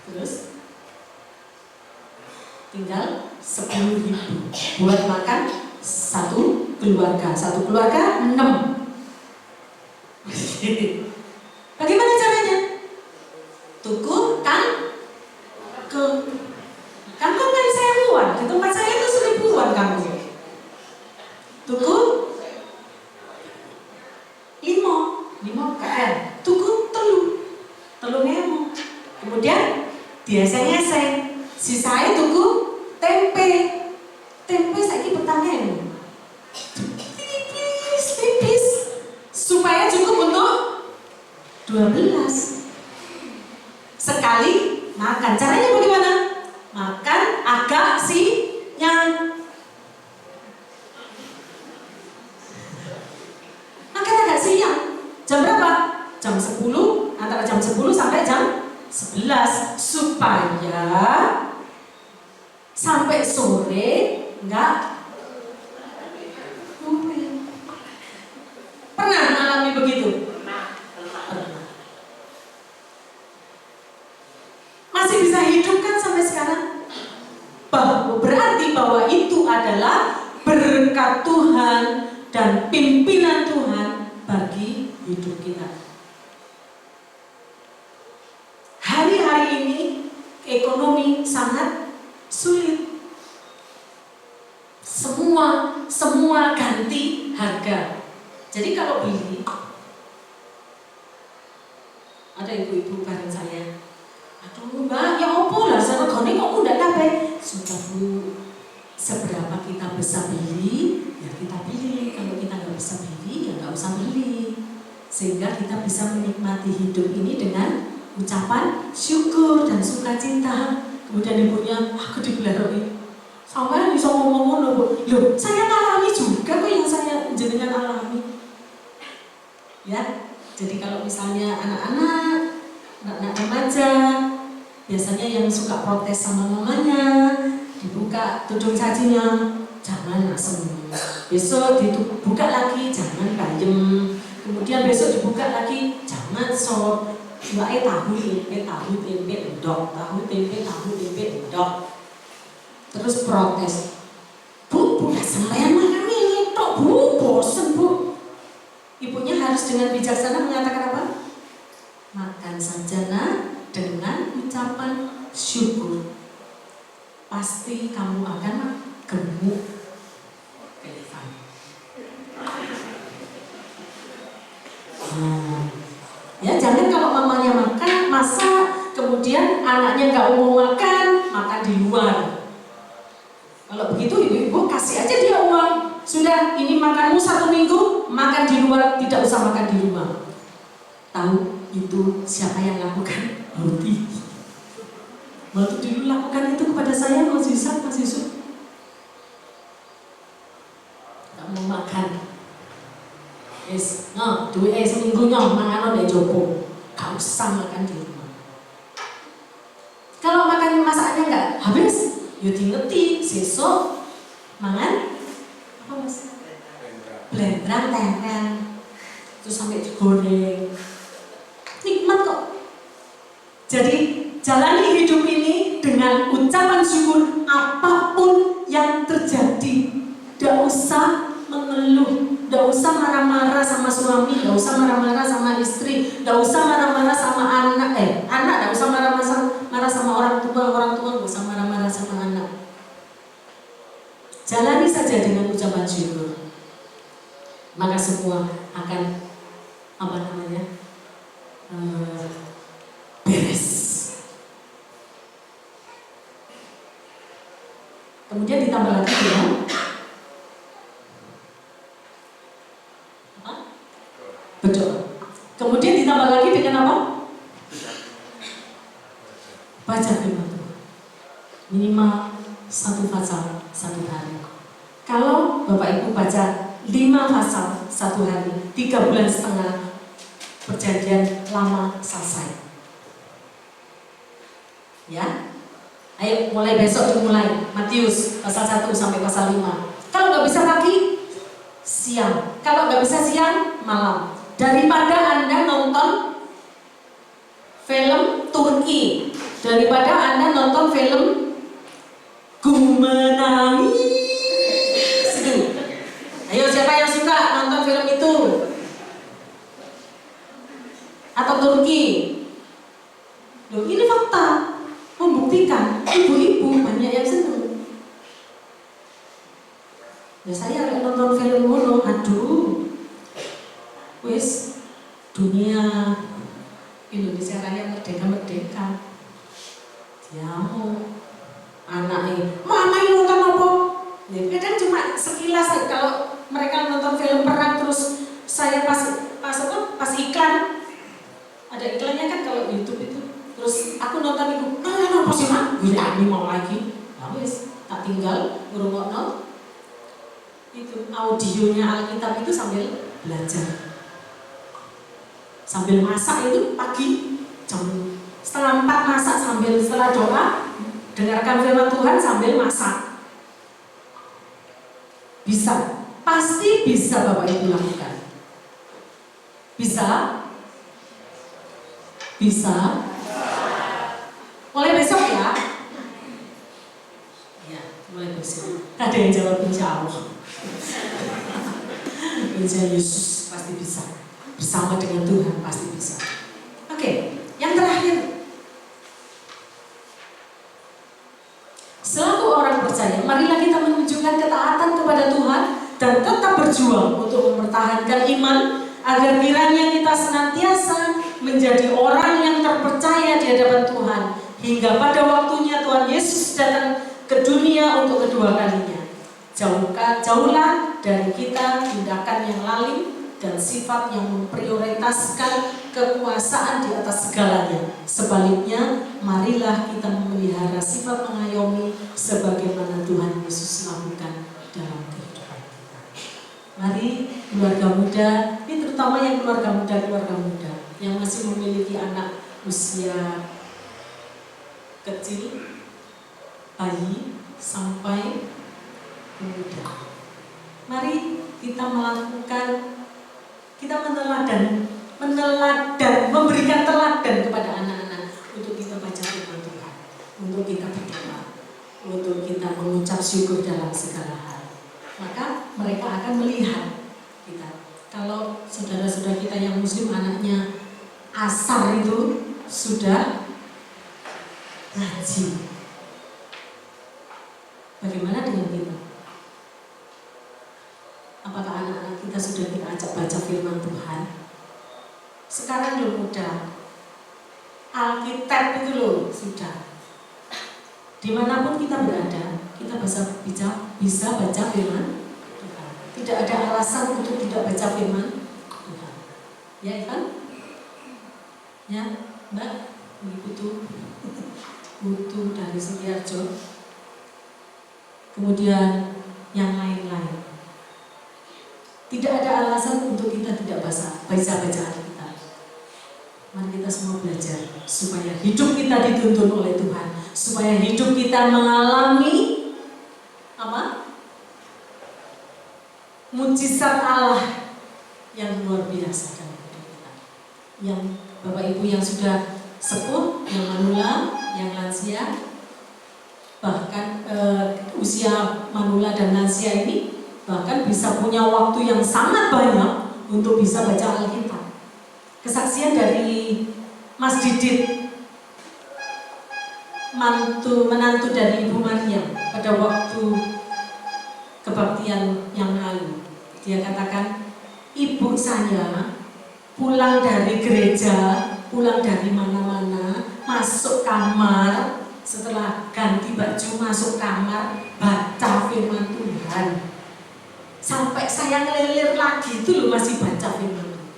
Terus tinggal 10.000 buat makan satu keluarga 6. Bagaimana caranya? Tuku kangkung kan 1.000-an, di tempat saya itu 1.000-an kangkung. Tuku 5 KL, tuku telung emu. Kemudian biasanya sisanya tuku tempe saiki petang emu. Tipis supaya cukup untuk 12 sekali makan. Caranya bagaimana? Makan agak siang. Makan agak siang. Jam berapa? Jam 10, antara jam 10 sampai jam 11 supaya sampai sore enggak pernah mengalami begitu? Pernah. Masih bisa hidup kan sampai sekarang? Berarti bahwa itu adalah berkat Tuhan dan pimpinan Tuhan bagi hidup kita. Hari-hari ini ekonomi sangat sulit. Semua ganti harga. Jadi kalau beli, ada ibu-ibu bareng saya, aduh Mbak, ya opo lah, saya regane kok udah kabeh. Sudah Bu, seberapa kita bisa beli, ya kita beli. Kalau kita nggak bisa beli, ya nggak usah beli. Sehingga kita bisa menikmati hidup ini dengan ucapan syukur dan sukacita. Kemudian ibunya, aku dibelaroi. Sampai bisa ngomong-ngomong Bu, loh saya alami juga kok yang saya jenengan alami. Ya, jadi kalau misalnya anak-anak remaja, biasanya yang suka protes sama mamanya, dibuka tudung cacinya, jangan asem. Besok dibuka lagi, jangan bayem. Kemudian besok dibuka lagi, jangan sop. Tahu tempe endok. Terus protes. Bu, udah sampean makan ini tok Bu, bosen Bu. Ibunya harus dengan bijaksana mengatakan apa? Makan saja nak dengan ucapan syukur. Pasti kamu akan gemuk. Ya jangan kalau mamanya makan, masak, kemudian anaknya nggak mau makan di luar. Kalau begitu ibu-ibu kasih aja dia uang. Sudah, ini makanmu 1 minggu, makan di luar, tidak usah makan di rumah. Tahu itu siapa yang lakukan? Roti. Waktu dulu lakukan itu kepada saya, Mas Yusuf. Tak mau makan. Yes, duwe seminggu mangan ndek jopo. Gak usah makan di rumah. Kalau makan masakannya enggak habis, yo diingeti sesuk mangan apa Mas? Blendrang tempen. Terus sampai digoreng. Nikmat kok. Jadi jalani hidup ini dengan ucapan syukur apapun yang terjadi. Tidak usah mengeluh, tidak usah marah-marah sama suami, tidak usah marah-marah sama istri, tidak usah marah-marah sama anak, tidak usah marah-marah sama orang tua tidak usah marah-marah sama anak. Jalani saja dengan ucapan syukur. Maka semua akan beres. Kemudian ditambah lagi dengan berdoa. Kemudian ditambah lagi dengan apa? Baca firman Tuhan. Minimal 1 pasal 1 hari. Kalau Bapak Ibu baca 5 pasal 1 hari, 3,5 bulan, perjanjian lama selesai. Ya, ayo mulai besok dimulai Matius pasal 1 sampai pasal 5. Kalau nggak bisa pagi, siang. Kalau nggak bisa siang, malam. Daripada Anda nonton film Turki, daripada Anda nonton film Ku Menangis. Ayo siapa yang suka nonton film itu? Atau Turki? Loh, ini fakta membuktikan ibu-ibu banyak yang senang. Ya saya nonton film mono, aduh, wis dunia Indonesia Raya merdeka. Diamu anaknya, mama ini nonton apa? Ya, kadang cuma sekilas kalau mereka nonton film perang terus saya pas iklan, ada iklannya kan kalau YouTube itu. Terus aku nonton itu, apa sih mak? Ini mau lagi. Nah wis, tak tinggal ngurungokno itu audionya Alkitab itu sambil belajar. Sambil masak itu pagi jam 3:30 masak setelah doa dengarkan firman Tuhan sambil masak. Bisa, pasti bisa Bapak Ibu lakukan. Bisa? Mulai besok ya? Ya, mulai besok. Ada yang jawab insya Allah. Insya Yesus pasti bisa. Bersama dengan Tuhan pasti bisa. Oke, yang terakhir. Selaku orang percaya, marilah kita menunjukkan ketaatan kepada Tuhan dan tetap berjuang untuk mempertahankan iman agar kiranya kita senantiasa menjadi orang yang terpercaya di hadapan Tuhan hingga pada waktunya Tuhan Yesus datang ke dunia untuk kedua kalinya. Jauhlah dari kita tindakan yang lalim dan sifat yang memprioritaskan kekuasaan di atas segalanya. Sebaliknya, marilah kita memelihara sifat mengayomi sebagaimana Tuhan Yesus lakukan dalam kehidupan kita. Mari keluarga muda, ini terutama yang keluarga muda yang masih memiliki anak usia kecil, bayi sampai muda. Mari kita meneladan, memberikan teladan kepada anak-anak untuk kita baca firman Tuhan, untuk kita berdoa, untuk kita mengucap syukur dalam segala hal. Maka mereka akan melihat kita. Kalau saudara-saudara kita yang muslim anaknya asar itu sudah ngaji, bagaimana dengan kita? Apakah anak-anak kita sudah kita ajak baca firman Tuhan? Sekarang loh mudah, Alkitab itu loh sudah. Dimanapun kita berada, kita bisa baca firman Tuhan. tidak ada alasan untuk tidak baca firman Tuhan. Ya Ivan? Ya Mbak? Ini Putu dari Setiarjo. Kemudian yang lain-lain. Tidak ada alasan untuk kita tidak baca Alkitab. Mari kita semua belajar supaya hidup kita dituntun oleh Tuhan, supaya hidup kita mengalami apa? Mujizat Allah yang luar biasa dalam hidup kita. Yang Bapak Ibu yang sudah sepuh, yang manula, yang lansia, bahkan usia manula dan lansia ini bahkan bisa punya waktu yang sangat banyak untuk bisa baca Alkitab. Kesaksian dari Mas Didit, menantu dari Ibu Maria pada waktu kebaktian yang lalu. Dia katakan, ibu saya pulang dari gereja, pulang dari mana-mana, masuk kamar, setelah ganti baju masuk kamar, baca firman Tuhan. Sampai saya ngelilir lagi itu loh masih baca firman Tuhan.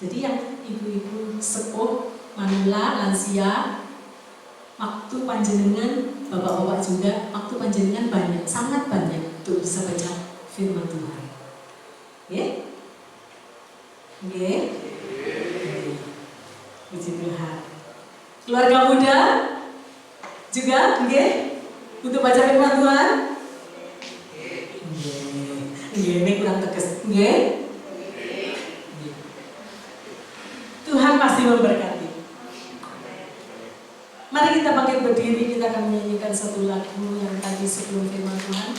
Jadi yang ibu-ibu sepuh, manula, lansia, waktu panjenengan, bapak-bapak juga, waktu panjenengan banyak, sangat banyak untuk bisa baca firman Tuhan. Ya? Ya? Puji Tuhan. Keluarga muda juga, ya? Untuk baca firman Tuhan? Ini kurang tegas, ya? Tuhan pasti memberkati. Mari kita bangkit berdiri, kita akan menyanyikan satu lagu yang tadi sebelum firman Tuhan.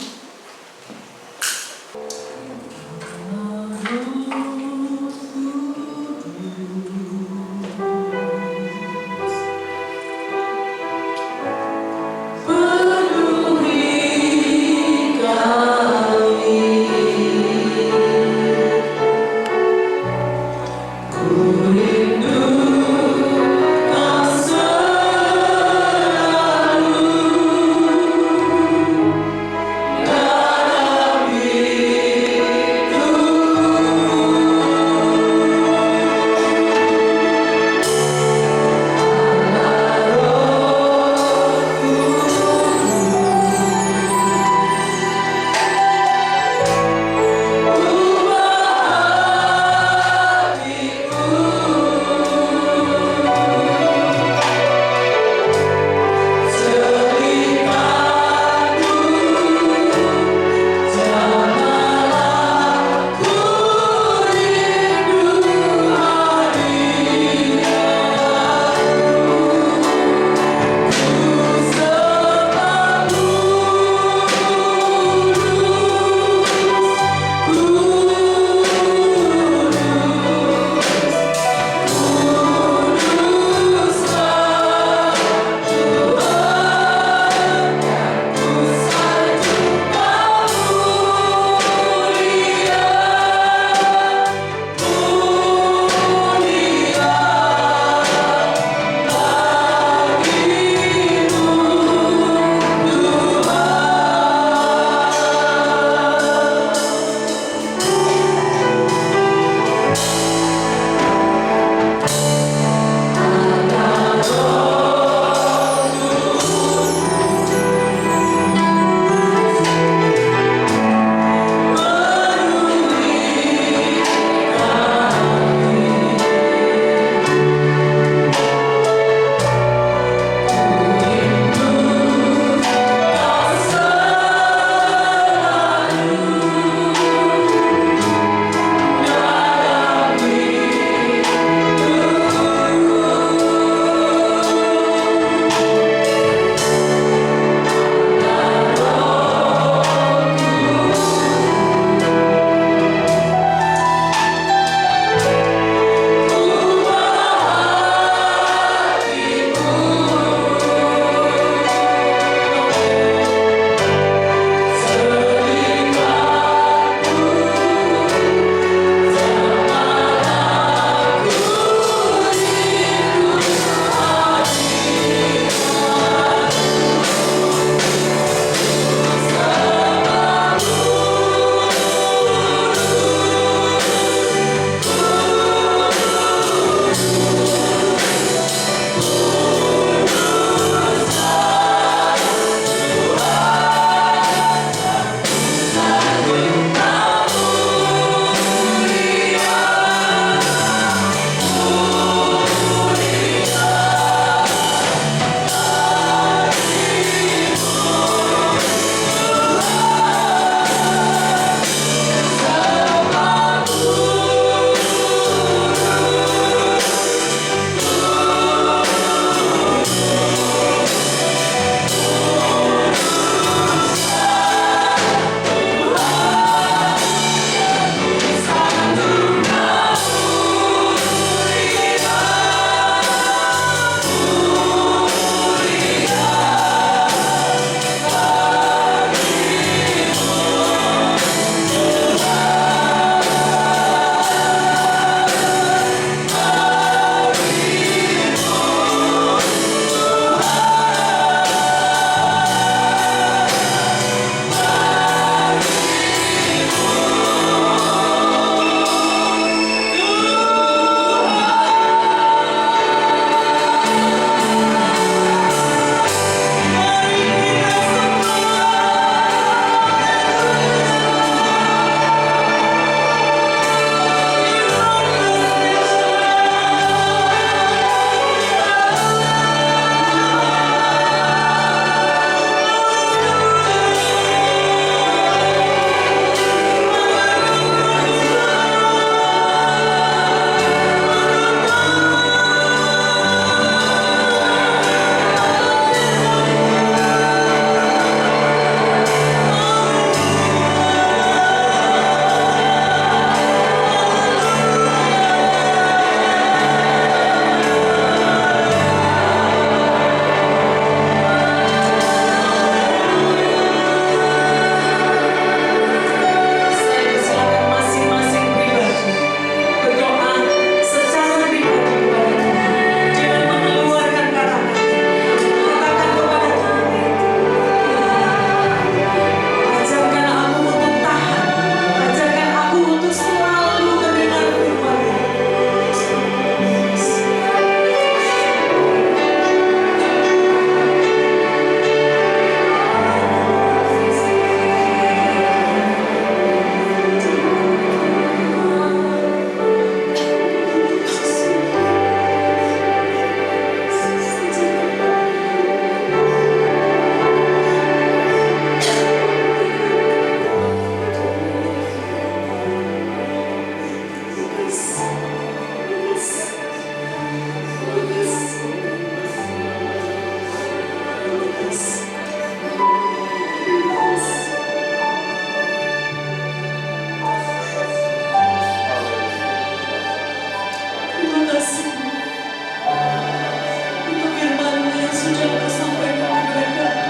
sudah Kau sampaikan kepada kami.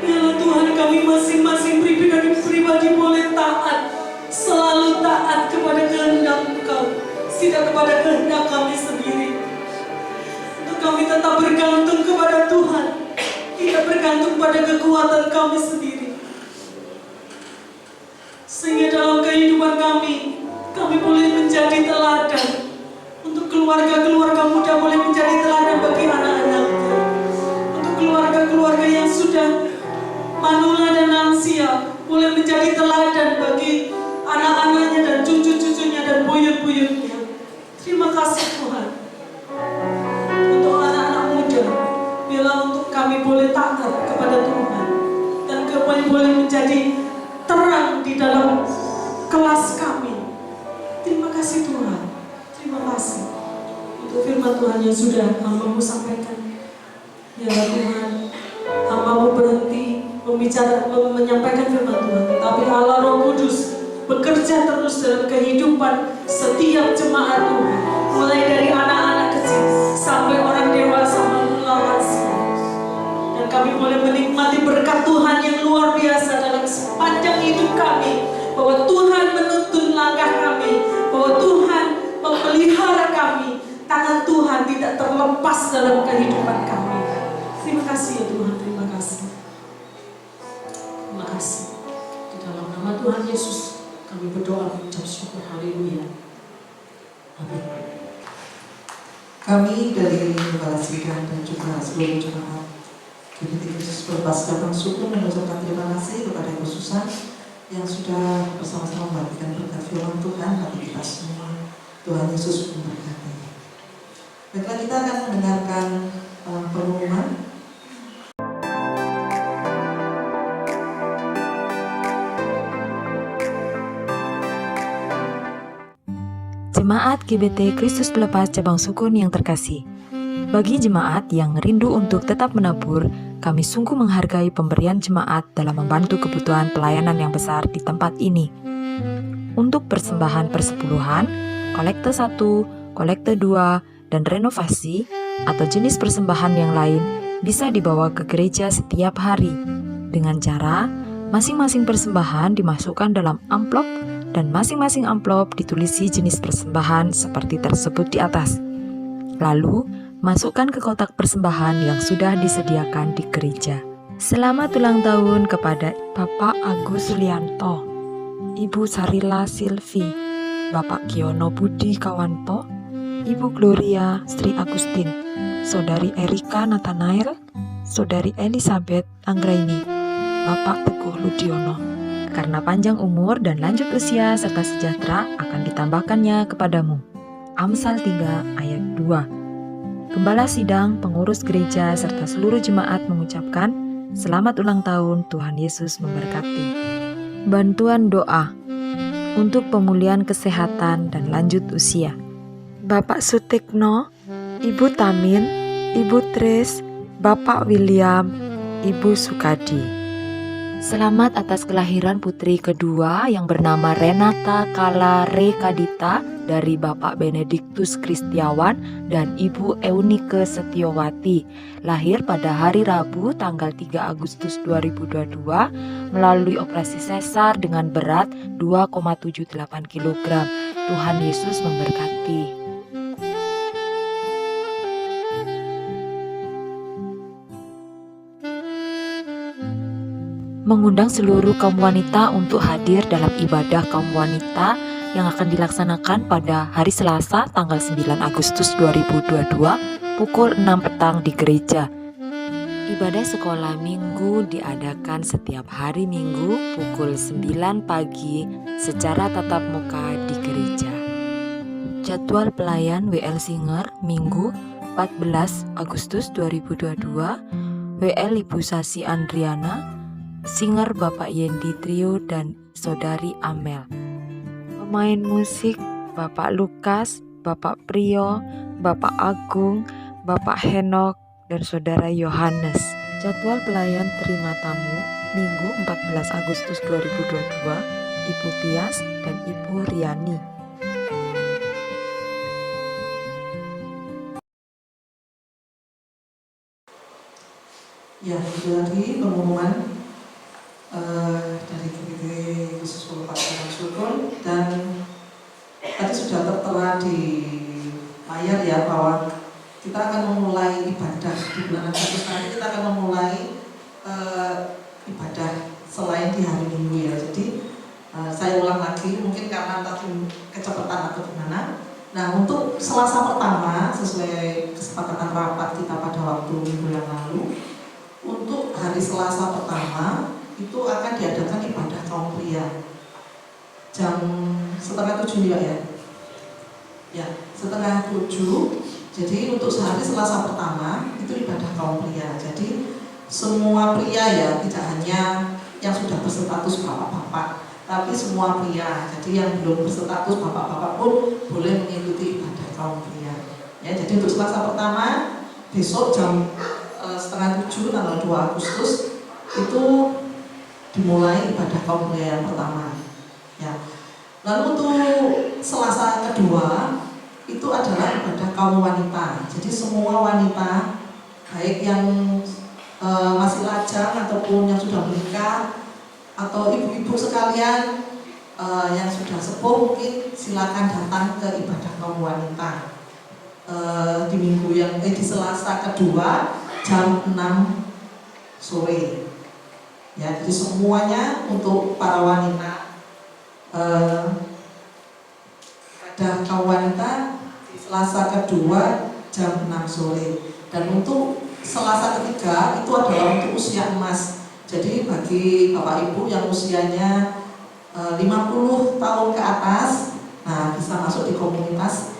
Biarlah Tuhan kami masing-masing pribadi boleh taat, selalu taat kepada kehendak Engkau, tidak kepada kehendak kami sendiri. Untuk kami tetap bergantung kepada Tuhan, tidak bergantung pada kekuatan kami sendiri. Sehingga dalam kehidupan kami boleh menjadi teladan. Untuk keluarga-keluarga muda boleh menjadi teladan bagi anak-anaknya. Untuk keluarga-keluarga yang sudah manula dan lansia boleh menjadi teladan bagi anak-anaknya dan cucu-cucunya dan buyut-buyutnya. Terima kasih Tuhan. Untuk anak-anak muda, bila untuk kami boleh taat kepada Tuhan dan kami boleh menjadi terang di dalam kelas kami. Terima kasih Tuhan. Terima kasih untuk firman Tuhan yang sudah hamba-Mu sampaikan. Ya Tuhan, hamba-Mu berhenti menyampaikan firman Tuhan, tapi Allah Roh Kudus bekerja terus dalam kehidupan setiap jemaat Tuhan, mulai dari anak-anak kecil sampai orang dewasa manula lansia. Dan kami boleh menikmati berkat Tuhan yang luar biasa dalam sepanjang hidup kami, bahwa Tuhan menuntun langkah kami, bahwa Tuhan memelihara kami, tangan Tuhan tidak terlepas dalam kehidupan kami. Terima kasih ya Tuhan, terima kasih. Terima kasih. Di dalam nama Tuhan Yesus kami berdoa mengucap syukur. Haleluya. Amin. Kami dari Gembala Sidang dan juga seluruh jemaat GBT Kristus Pelepas Cabang Syukur mengucapkan terima kasih kepada Ibu Susan yang sudah bersama-sama membagikan berkat firman Tuhan bagi kita semua. Tuhan Yesus memberkati. Baiklah, kita akan mendengarkan pengumuman. Jemaat GBT Kristus Pelepas Cabang Sukun yang terkasih, bagi jemaat yang rindu untuk tetap menabur, kami sungguh menghargai pemberian jemaat dalam membantu kebutuhan pelayanan yang besar di tempat ini. Untuk persembahan persepuluhan, kolekte 1, kolekte 2, dan renovasi atau jenis persembahan yang lain bisa dibawa ke gereja setiap hari dengan cara masing-masing persembahan dimasukkan dalam amplop dan masing-masing amplop ditulisi jenis persembahan seperti tersebut di atas. Lalu, masukkan ke kotak persembahan yang sudah disediakan di gereja. Selamat ulang tahun kepada Bapak Agus Sulianto, Ibu Sarila Silvi, Bapak Kiono Budi Kawanto, Ibu Gloria Sri Agustin, Saudari Erika Nathanael, Saudari Elizabeth Anggraini, Bapak Teguh Ludiono. Karena panjang umur dan lanjut usia serta sejahtera akan ditambahkannya kepadamu. Amsal 3 ayat 2. Gembala Sidang, pengurus gereja serta seluruh jemaat mengucapkan selamat ulang tahun, Tuhan Yesus memberkati. Bantuan doa untuk pemulihan kesehatan dan lanjut usia. Bapak Sutikno, Ibu Tamin, Ibu Tris, Bapak William, Ibu Sukadi. Selamat atas kelahiran putri kedua yang bernama Renata Kala Rekadita dari Bapak Benediktus Kristiawan dan Ibu Eunike Setiowati, lahir pada hari Rabu tanggal 3 Agustus 2022 melalui operasi sesar dengan berat 2,78 kg. Tuhan Yesus memberkati. Mengundang seluruh kaum wanita untuk hadir dalam ibadah kaum wanita yang akan dilaksanakan pada hari Selasa tanggal 9 Agustus 2022 pukul 6 petang di gereja. Ibadah sekolah minggu diadakan setiap hari Minggu pukul 9 pagi secara tatap muka di gereja. Jadwal pelayan WL Singer Minggu 14 Agustus 2022, WL Ibu Sasi Andriana, Singer Bapak Yendi Trio dan Saudari Amel. Pemain musik Bapak Lukas, Bapak Priyo, Bapak Agung, Bapak Henok, dan Saudara Yohanes. Jadwal pelayan terima tamu Minggu 14 Agustus 2022, Ibu Tias dan Ibu Riani. Ya, itu tadi pengumuman dari GBT Khusus Pelepas Cabang Sukun, dan tadi sudah tertera di layar ya bahwa kita akan memulai ibadah di bulan Agustus nanti. Kita akan memulai ibadah selain di hari Minggu ya. Jadi saya ulang lagi, mungkin karena tadi kecepatan atau gimana. Nah, untuk Selasa pertama sesuai kesepakatan rapat kita pada waktu minggu yang lalu, untuk hari Selasa pertama itu akan diadakan ibadah kaum pria jam 6:30 ya. Ya, 6:30. Jadi untuk sehari Selasa pertama itu ibadah kaum pria. Jadi semua pria ya, tidak hanya yang sudah berstatus bapak-bapak, tapi semua pria. Jadi yang belum berstatus bapak-bapak pun boleh mengikuti ibadah kaum pria. Ya, jadi untuk Selasa pertama besok jam 6:30 tanggal 2 Agustus itu dimulai ibadah kaum pria yang pertama. Ya. Lalu untuk Selasa kedua itu adalah ibadah kaum wanita. Jadi semua wanita, baik yang masih lajang ataupun yang sudah menikah, atau ibu-ibu sekalian yang sudah sepuh, mungkin silakan datang ke ibadah kaum wanita di minggu yang di Selasa kedua jam 6 sore. Ya, jadi semuanya untuk para wanita ibadah kaum wanita di Selasa kedua jam 6 sore. Dan untuk Selasa ketiga itu adalah untuk usia emas. Jadi bagi Bapak Ibu yang usianya 50 tahun ke atas, nah bisa masuk di komunitas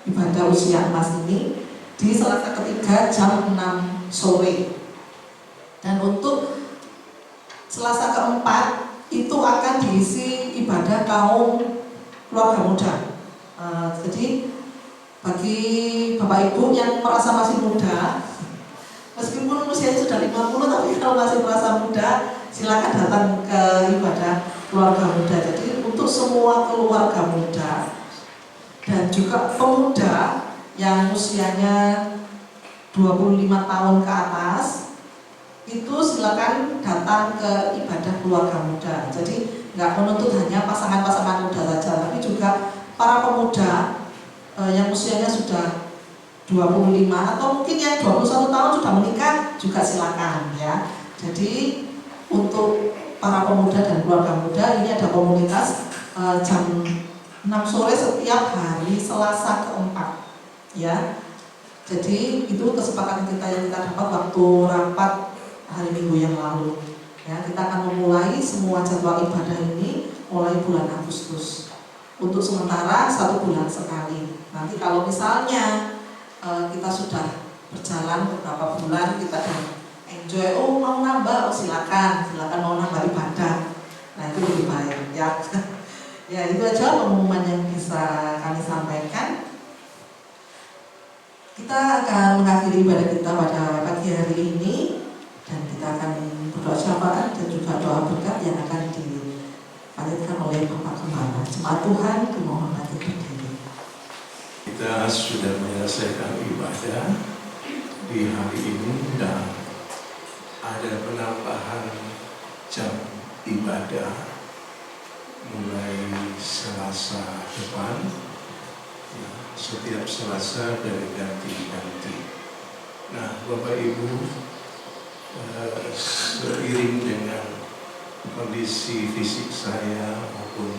ibadah usia emas ini di Selasa ketiga jam 6 sore. Dan untuk Selasa keempat itu akan diisi ibadah kaum keluarga muda. Jadi bagi Bapak Ibu yang merasa masih muda, meskipun usianya sudah 50, tapi kalau masih merasa muda, silakan datang ke ibadah keluarga muda. Jadi untuk semua keluarga muda dan juga pemuda yang usianya 25 tahun ke atas, itu silakan datang ke ibadah keluarga muda. Jadi nggak menuntut hanya pasangan-pasangan muda saja, tapi juga para pemuda yang usianya sudah 25 atau mungkin yang 21 tahun sudah menikah juga silakan ya. Jadi untuk para pemuda dan keluarga muda ini ada komunitas jam 6 sore setiap hari Selasa keempat ya. Jadi itu kesepakatan kita yang kita dapat waktu rapat hari Minggu yang lalu ya. Kita akan memulai semua jadwal ibadah ini mulai bulan Agustus. Untuk sementara 1 bulan sekali. Nanti kalau misalnya kita sudah berjalan beberapa bulan, kita enjoy, oh mau nambah, oh silakan mau nambah ibadah. Nah itu lebih baik ya. Ya itu aja pengumuman yang bisa kami sampaikan. Kita akan mengakhiri ibadah kita pada pagi hari ini, dan kita akan berdoa syafaat dan juga doa berkat yang akan dipanjatkan oleh Bapak Gembala. Jemaat Tuhan, dimohon bangkit berdiri. Kita sudah menyelesaikan ibadah di hari ini dan ada penambahan jam ibadah mulai Selasa depan. Ya, setiap Selasa dari ganti-ganti. Nah, Bapak Ibu, seiring dengan kondisi fisik saya maupun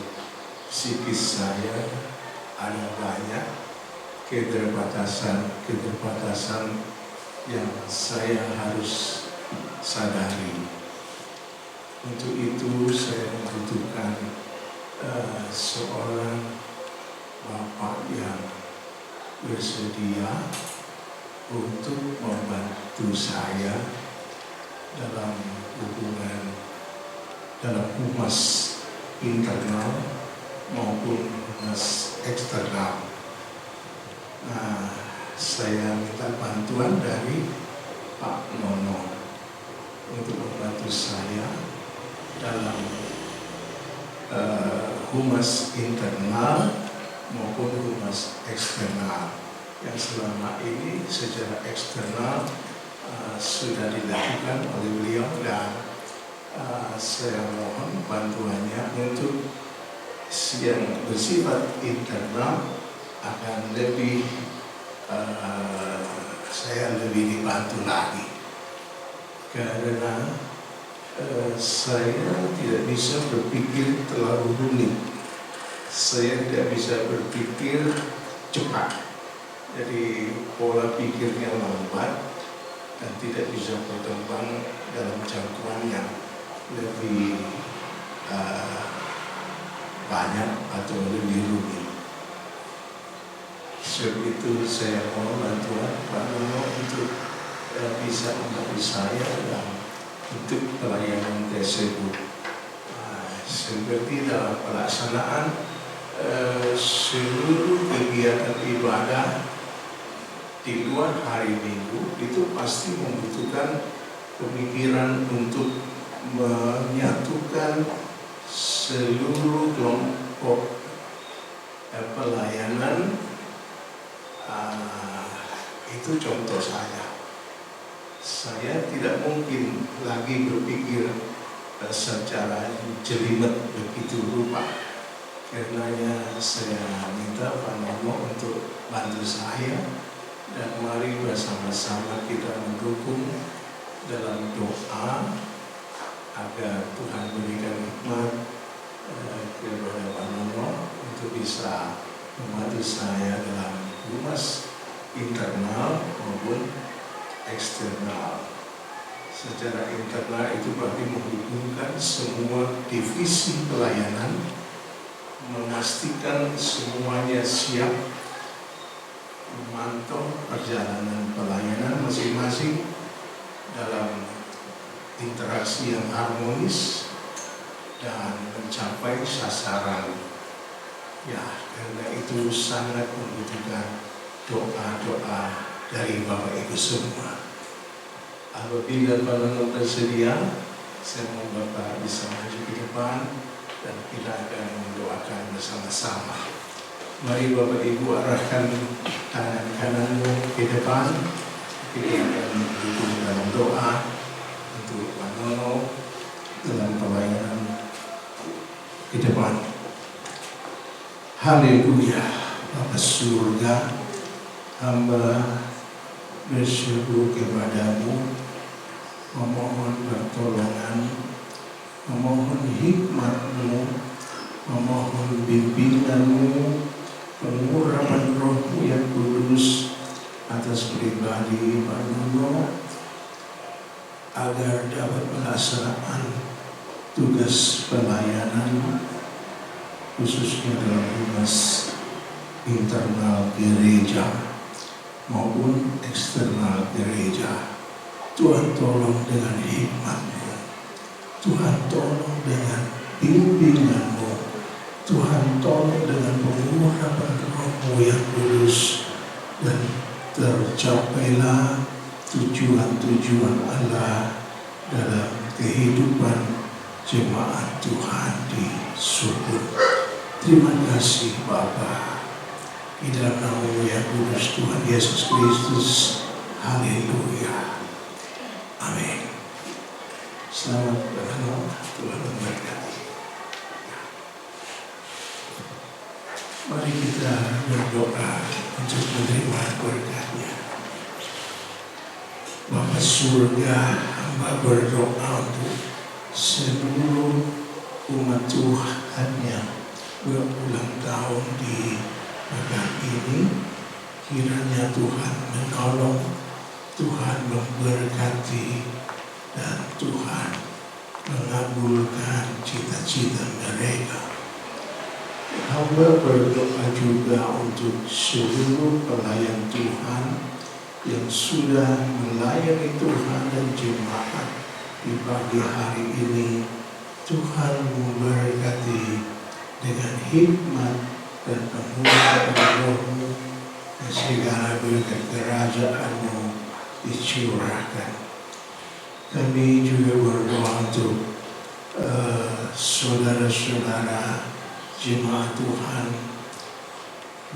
psikis saya, ada banyak keterbatasan yang saya harus sadari. Untuk itu saya membutuhkan seorang bapak yang bersedia untuk membantu saya dalam humas internal maupun humas eksternal. Nah, saya minta bantuan dari Pak Nono untuk membantu saya dalam humas internal maupun humas eksternal. Yang selama ini secara eksternal sudah dilakukan oleh beliau, dan saya mohon bantuannya untuk yang bersifat internal akan lebih saya lebih dibantu lagi, karena saya tidak bisa berpikir terlalu rumit, saya tidak bisa berpikir cepat, jadi pola pikirnya lambat dan tidak bisa berkembang dalam jangkauan yang lebih banyak atau lebih rumit. Sebab itu saya mohon bantuan Pak Nono untuk bisa membantu saya dalam untuk pelayanan tersebut. Seperti dalam pelaksanaan seluruh kegiatan ibadah di luar hari Minggu itu pasti membutuhkan pemikiran untuk menyatukan seluruh kelompok pelayanan. Itu contoh saya tidak mungkin lagi berpikir secara jelimet begitu rupa. Karenanya saya minta Pak Nono untuk bantu saya, dan mari bersama-sama kita mendukung dalam doa agar Tuhan berikan hikmat kepada Pak Nono untuk bisa membantu saya dalam humas internal maupun eksternal. Secara internal itu berarti menghubungkan semua divisi pelayanan, memastikan semuanya siap memantau perjalanan pelayanan masing-masing dalam interaksi yang harmonis dan mencapai sasaran. Ya, karena itu sangat membutuhkan doa-doa dari Bapak Ibu semua. Apabila Pak Nono bersedia, saya mohon Bapak bisa maju ke depan dan kita akan mendoakan bersama-sama. Mari Bapak Ibu arahkan tangan kananmu ke depan. Kita akan mendukung dalam doa untuk Pak Nono dalam pelayanan ke depan. Haleluya. Bapa surga, hamba bersyukur kepadamu, memohon pertolongan, memohon hikmat-Mu, memohon bimbingan-Mu, pengurapan Roh-Mu yang kudus atas pribadi Pak Nono, agar dapat melaksanakan tugas pelayanan khususnya dalam humas internal gereja maupun eksternal gereja. Tuhan tolong dengan hikmat-Mu, Tuhan tolong dengan bimbingan-Mu, Tuhan tolong dengan pengurapan Roh-Mu yang kudus, dan tercapailah tujuan-tujuan Allah dalam kehidupan jemaat Tuhan di Sukun. Terima kasih Bapa, di dalam nama-Mu yang kudus Tuhan Yesus Kristus. Haleluya. Amin. Selamat berdoa, Tuhan memberkati. Mari kita berdoa untuk menerima berkat-Nya. Bapa surga, hamba berdoa untuk seluruh umat Tuhan yang berulang tahun di pekan ini. Kiranya Tuhan menolong, Tuhan memberkati, dan Tuhan mengabulkan cita-cita mereka. Hamba berdoa juga untuk seluruh pelayan Tuhan yang sudah melayani Tuhan dan jemaat di pagi hari ini. Tuhan memberkati dengan hikmat dan pengurapan Roh-Mu, dan segala berkat kerajaan-Mu dicurahkan. Kami juga berdoa untuk saudara-saudara jemaat Tuhan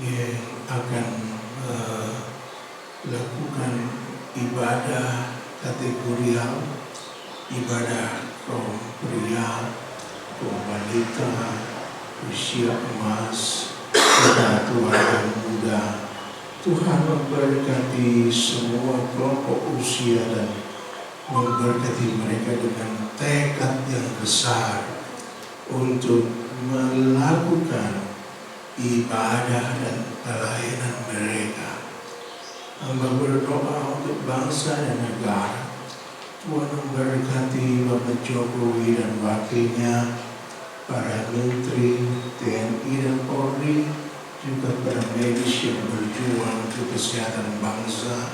yang akan melakukan ibadah kategorial ibadah kaum pria, kaum wanita, usia emas, kita tua dan muda. Tuhan memberkati semua kelompok usia dan memberkati mereka dengan tekad yang besar untuk melakukan ibadah dan pelayanan mereka. Hamba berdoa untuk bangsa dan negara. Tuhan memberkati Bapak Jokowi dan wakilnya, para menteri, TNI dan Polri, juga para medis yang berjuang untuk kesehatan bangsa.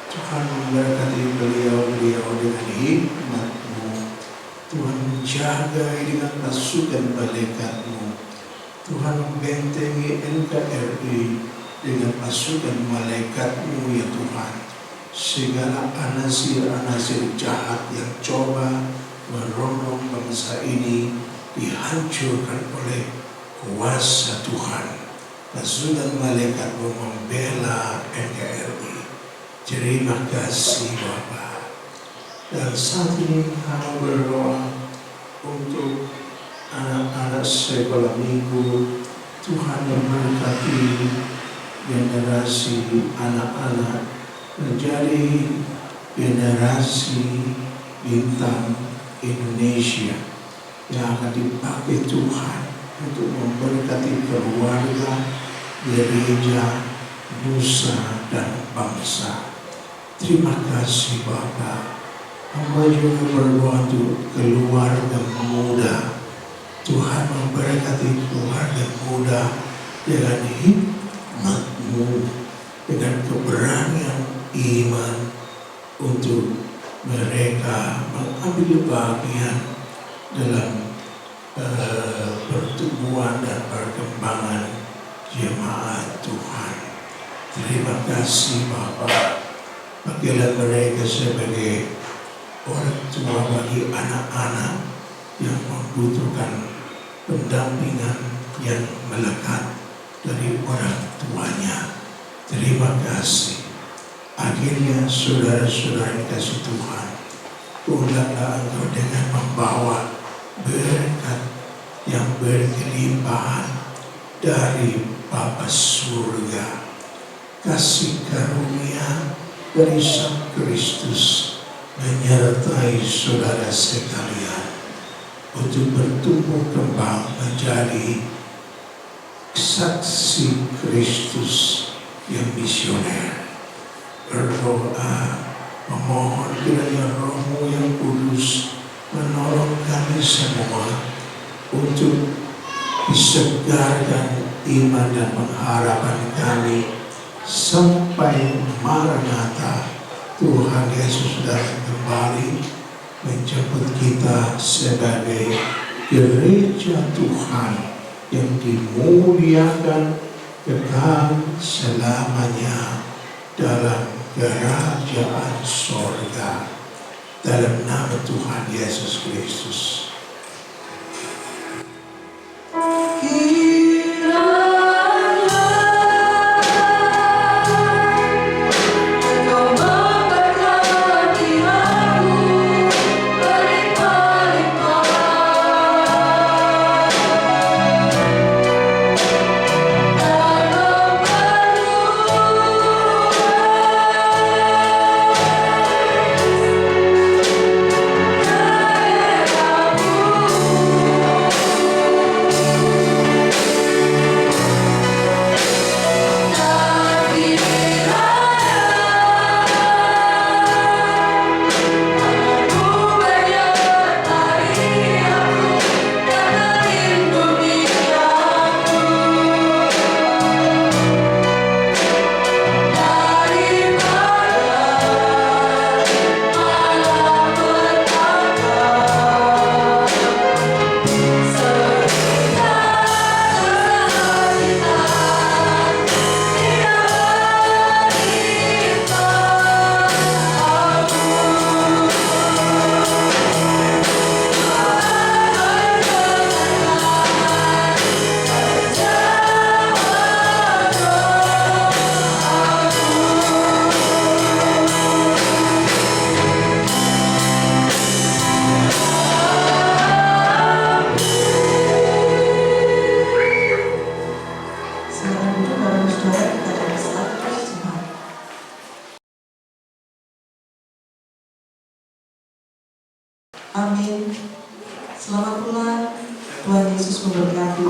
Tuhan memberkati beliau-beliau dengan hikmat-Mu. Tuhan menjaga dengan pasukan malaikat-Mu. Tuhan membentengi NKRI dengan pasukan malaikat-Mu ya Tuhan. Segala anasir-anasir jahat yang coba merongrong bangsa ini dihancurkan oleh kuasa Tuhan. Pasukan malaikat membela NKRI. Terima kasih Bapa. Dan saat ini kami berdoa untuk anak-anak sekolah minggu. Tuhan memberkati generasi anak-anak menjadi generasi bintang Indonesia yang akan dipakai Tuhan untuk memberkati keluarga, gereja, nusa, dan bangsa. Terima kasih Bapa. Hamba juga berdoa untuk keluarga muda. Tuhan memberkati keluarga muda dengan hikmat-Mu, dengan keberanian iman untuk mereka mengambil bagian dalam pertumbuhan dan perkembangan jemaat Tuhan. Terima kasih Bapa. Pakailah mereka sebagai orang tua bagi anak-anak yang membutuhkan pendampingan yang melekat dari orang tuanya. Terima kasih. Akhirnya saudara-saudara yang kasih Tuhan, pulanglah engkau dengan membawa berkat yang berkelimpahan dari Bapa surga. Kasih karunia dari Sang Kristus menyertai saudara sekalian untuk bertumbuh kembang menjadi saksi Kristus yang misioner. Berdoa memohon kiranya Roh-Mu yang kudus menolong kami semua untuk disegarkan iman dan pengharapan kami sampai Maranatha Tuhan Yesus datang kembali menjemput kita sebagai gereja Tuhan yang dimuliakan kekal selamanya dalam kerajaan sorga, dalam nama Tuhan Yesus Kristus. Kau saudara kita akan status jemaat. Amin. Selamat pulang. Tuhan Yesus memberkati.